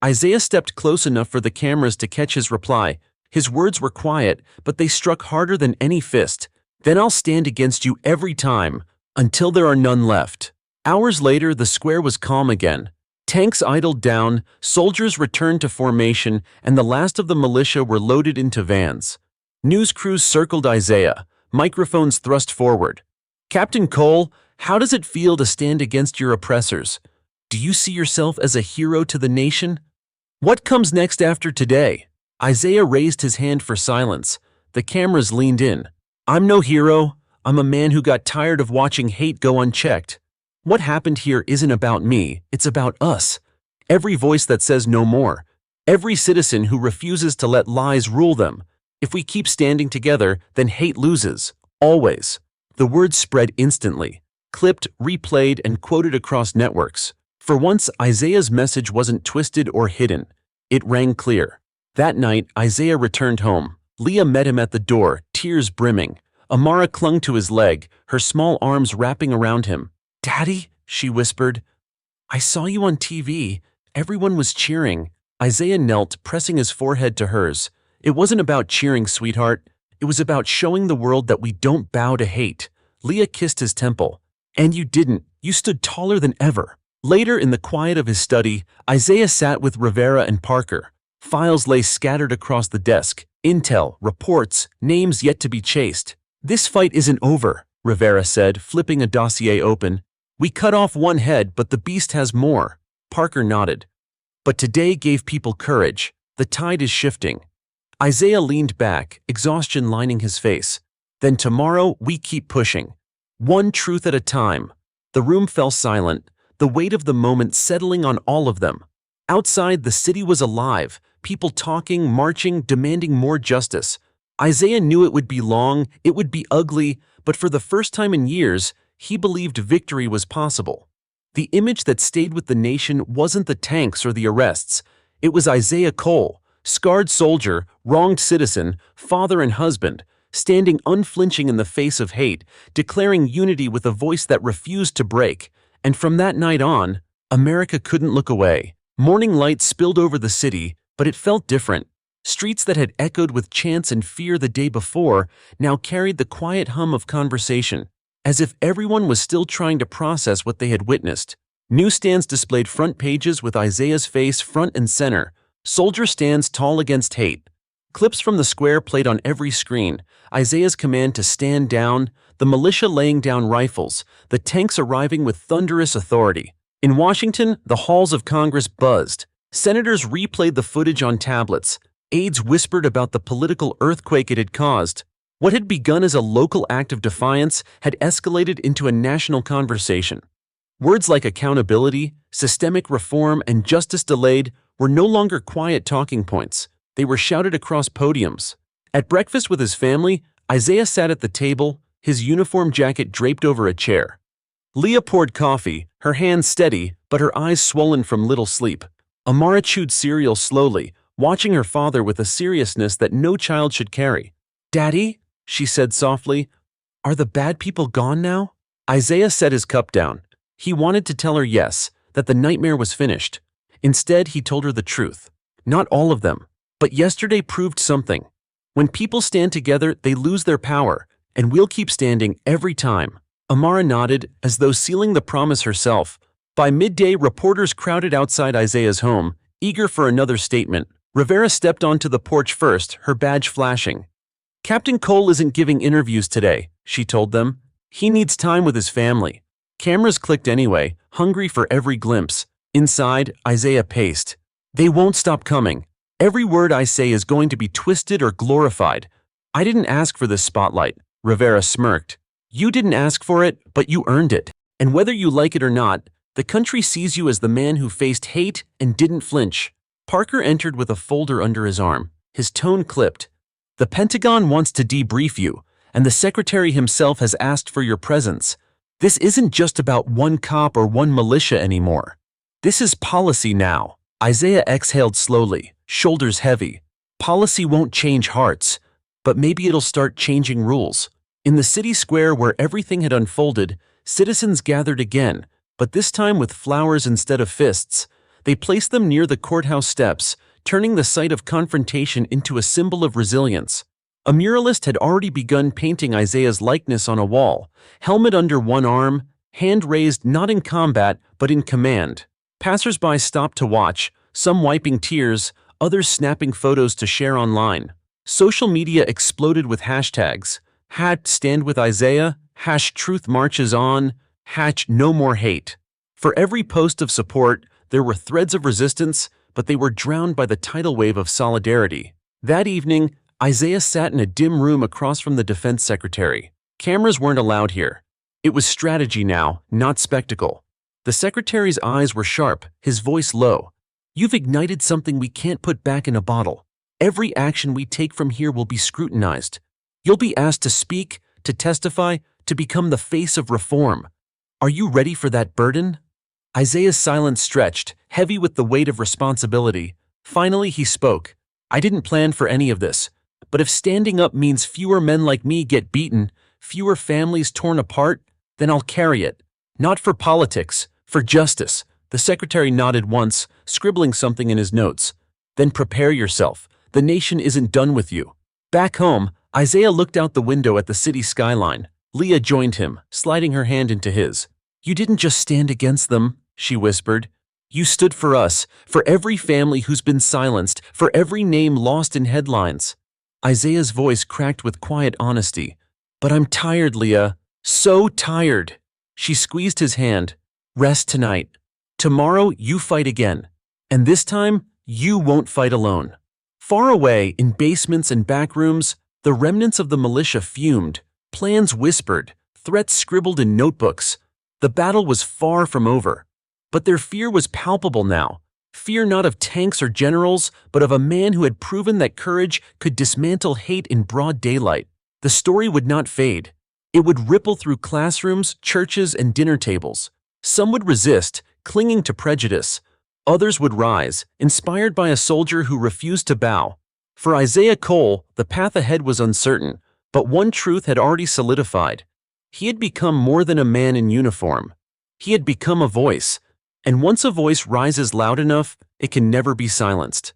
Isaiah stepped close enough for the cameras to catch his reply. His words were quiet, but they struck harder than any fist. "Then I'll stand against you every time, until there are none left." Hours later, the square was calm again. Tanks idled down, soldiers returned to formation, and the last of the militia were loaded into vans. News crews circled Isaiah, microphones thrust forward. "Captain Cole, how does it feel to stand against your oppressors? Do you see yourself as a hero to the nation? What comes next after today?" Isaiah raised his hand for silence. The cameras leaned in. "I'm no hero. I'm a man who got tired of watching hate go unchecked. What happened here isn't about me, it's about us. Every voice that says no more. Every citizen who refuses to let lies rule them. If we keep standing together, then hate loses. Always." The words spread instantly, clipped, replayed, and quoted across networks. For once, Isaiah's message wasn't twisted or hidden. It rang clear. That night, Isaiah returned home. Leah met him at the door, tears brimming. Amara clung to his leg, her small arms wrapping around him. "Daddy," she whispered, "I saw you on TV. Everyone was cheering." Isaiah knelt, pressing his forehead to hers. "It wasn't about cheering, sweetheart. It was about showing the world that we don't bow to hate." Leah kissed his temple. "And you didn't. You stood taller than ever." Later, in the quiet of his study, Isaiah sat with Rivera and Parker. Files lay scattered across the desk. Intel, reports, names yet to be chased. "This fight isn't over," Rivera said, flipping a dossier open. "We cut off one head, but the beast has more." Parker nodded. "But today gave people courage. The tide is shifting." Isaiah leaned back, exhaustion lining his face. "Then tomorrow, we keep pushing. One truth at a time." The room fell silent, the weight of the moment settling on all of them. Outside, the city was alive, people talking, marching, demanding more justice. Isaiah knew it would be long, it would be ugly, but for the first time in years, he believed victory was possible. The image that stayed with the nation wasn't the tanks or the arrests. It was Isaiah Cole, scarred soldier, wronged citizen, father and husband, standing unflinching in the face of hate, declaring unity with a voice that refused to break. And from that night on, America couldn't look away. Morning light spilled over the city, but it felt different. Streets that had echoed with chants and fear the day before now carried the quiet hum of conversation, as if everyone was still trying to process what they had witnessed. Newsstands displayed front pages with Isaiah's face front and center, soldier stands tall against hate. Clips from the square played on every screen, Isaiah's command to stand down, the militia laying down rifles, the tanks arriving with thunderous authority. In Washington, the halls of Congress buzzed. Senators replayed the footage on tablets. Aides whispered about the political earthquake it had caused. What had begun as a local act of defiance had escalated into a national conversation. Words like accountability, systemic reform, and justice delayed were no longer quiet talking points. They were shouted across podiums. At breakfast with his family, Isaiah sat at the table, his uniform jacket draped over a chair. Leah poured coffee, her hands steady, but her eyes swollen from little sleep. Amara chewed cereal slowly, watching her father with a seriousness that no child should carry. "Daddy," she said softly, "are the bad people gone now?" Isaiah set his cup down. He wanted to tell her yes, that the nightmare was finished. Instead, he told her the truth. Not all of them. But yesterday proved something. When people stand together, they lose their power, and we'll keep standing every time. Amara nodded, as though sealing the promise herself. By midday, reporters crowded outside Isaiah's home, eager for another statement. Rivera stepped onto the porch first, her badge flashing. "Captain Cole isn't giving interviews today," she told them. "He needs time with his family." Cameras clicked anyway, hungry for every glimpse. Inside, Isaiah paced. "They won't stop coming. Every word I say is going to be twisted or glorified." "I didn't ask for this spotlight," Rivera smirked. You didn't ask for it, but you earned it. And whether you like it or not, the country sees you as the man who faced hate and didn't flinch. Parker entered with a folder under his arm, his tone clipped. The Pentagon wants to debrief you, and the secretary himself has asked for your presence. This isn't just about one cop or one militia anymore. This is policy now. Isaiah exhaled slowly, shoulders heavy. Policy won't change hearts, but maybe it'll start changing rules. In the city square where everything had unfolded, citizens gathered again, but this time with flowers instead of fists. They placed them near the courthouse steps, turning the sight of confrontation into a symbol of resilience. A muralist had already begun painting Isaiah's likeness on a wall, helmet under one arm, hand raised not in combat but in command. Passers-by stopped to watch, some wiping tears, others snapping photos to share online. Social media exploded with hashtags. #Stand with Isaiah, #Truth marches on, #No more hate. For every post of support, there were threads of resistance, but they were drowned by the tidal wave of solidarity. That evening, Isaiah sat in a dim room across from the defense secretary. Cameras weren't allowed here. It was strategy now, not spectacle. The secretary's eyes were sharp, his voice low. You've ignited something we can't put back in a bottle. Every action we take from here will be scrutinized. You'll be asked to speak, to testify, to become the face of reform. Are you ready for that burden? Isaiah's silence stretched, heavy with the weight of responsibility. Finally, he spoke. I didn't plan for any of this, but if standing up means fewer men like me get beaten, fewer families torn apart, then I'll carry it. Not for politics, for justice. The secretary nodded once, scribbling something in his notes. Then prepare yourself. The nation isn't done with you. Back home, Isaiah looked out the window at the city skyline. Leah joined him, sliding her hand into his. You didn't just stand against them, she whispered. You stood for us, for every family who's been silenced, for every name lost in headlines. Isaiah's voice cracked with quiet honesty. But I'm tired, Leah. So tired. She squeezed his hand. Rest tonight. Tomorrow, you fight again. And this time, you won't fight alone. Far away, in basements and back rooms, the remnants of the militia fumed, plans whispered, threats scribbled in notebooks. The battle was far from over. But their fear was palpable now. Fear not of tanks or generals, but of a man who had proven that courage could dismantle hate in broad daylight. The story would not fade. It would ripple through classrooms, churches, and dinner tables. Some would resist, clinging to prejudice. Others would rise, inspired by a soldier who refused to bow. For Isaiah Cole, the path ahead was uncertain, but one truth had already solidified. He had become more than a man in uniform. He had become a voice, and once a voice rises loud enough, it can never be silenced.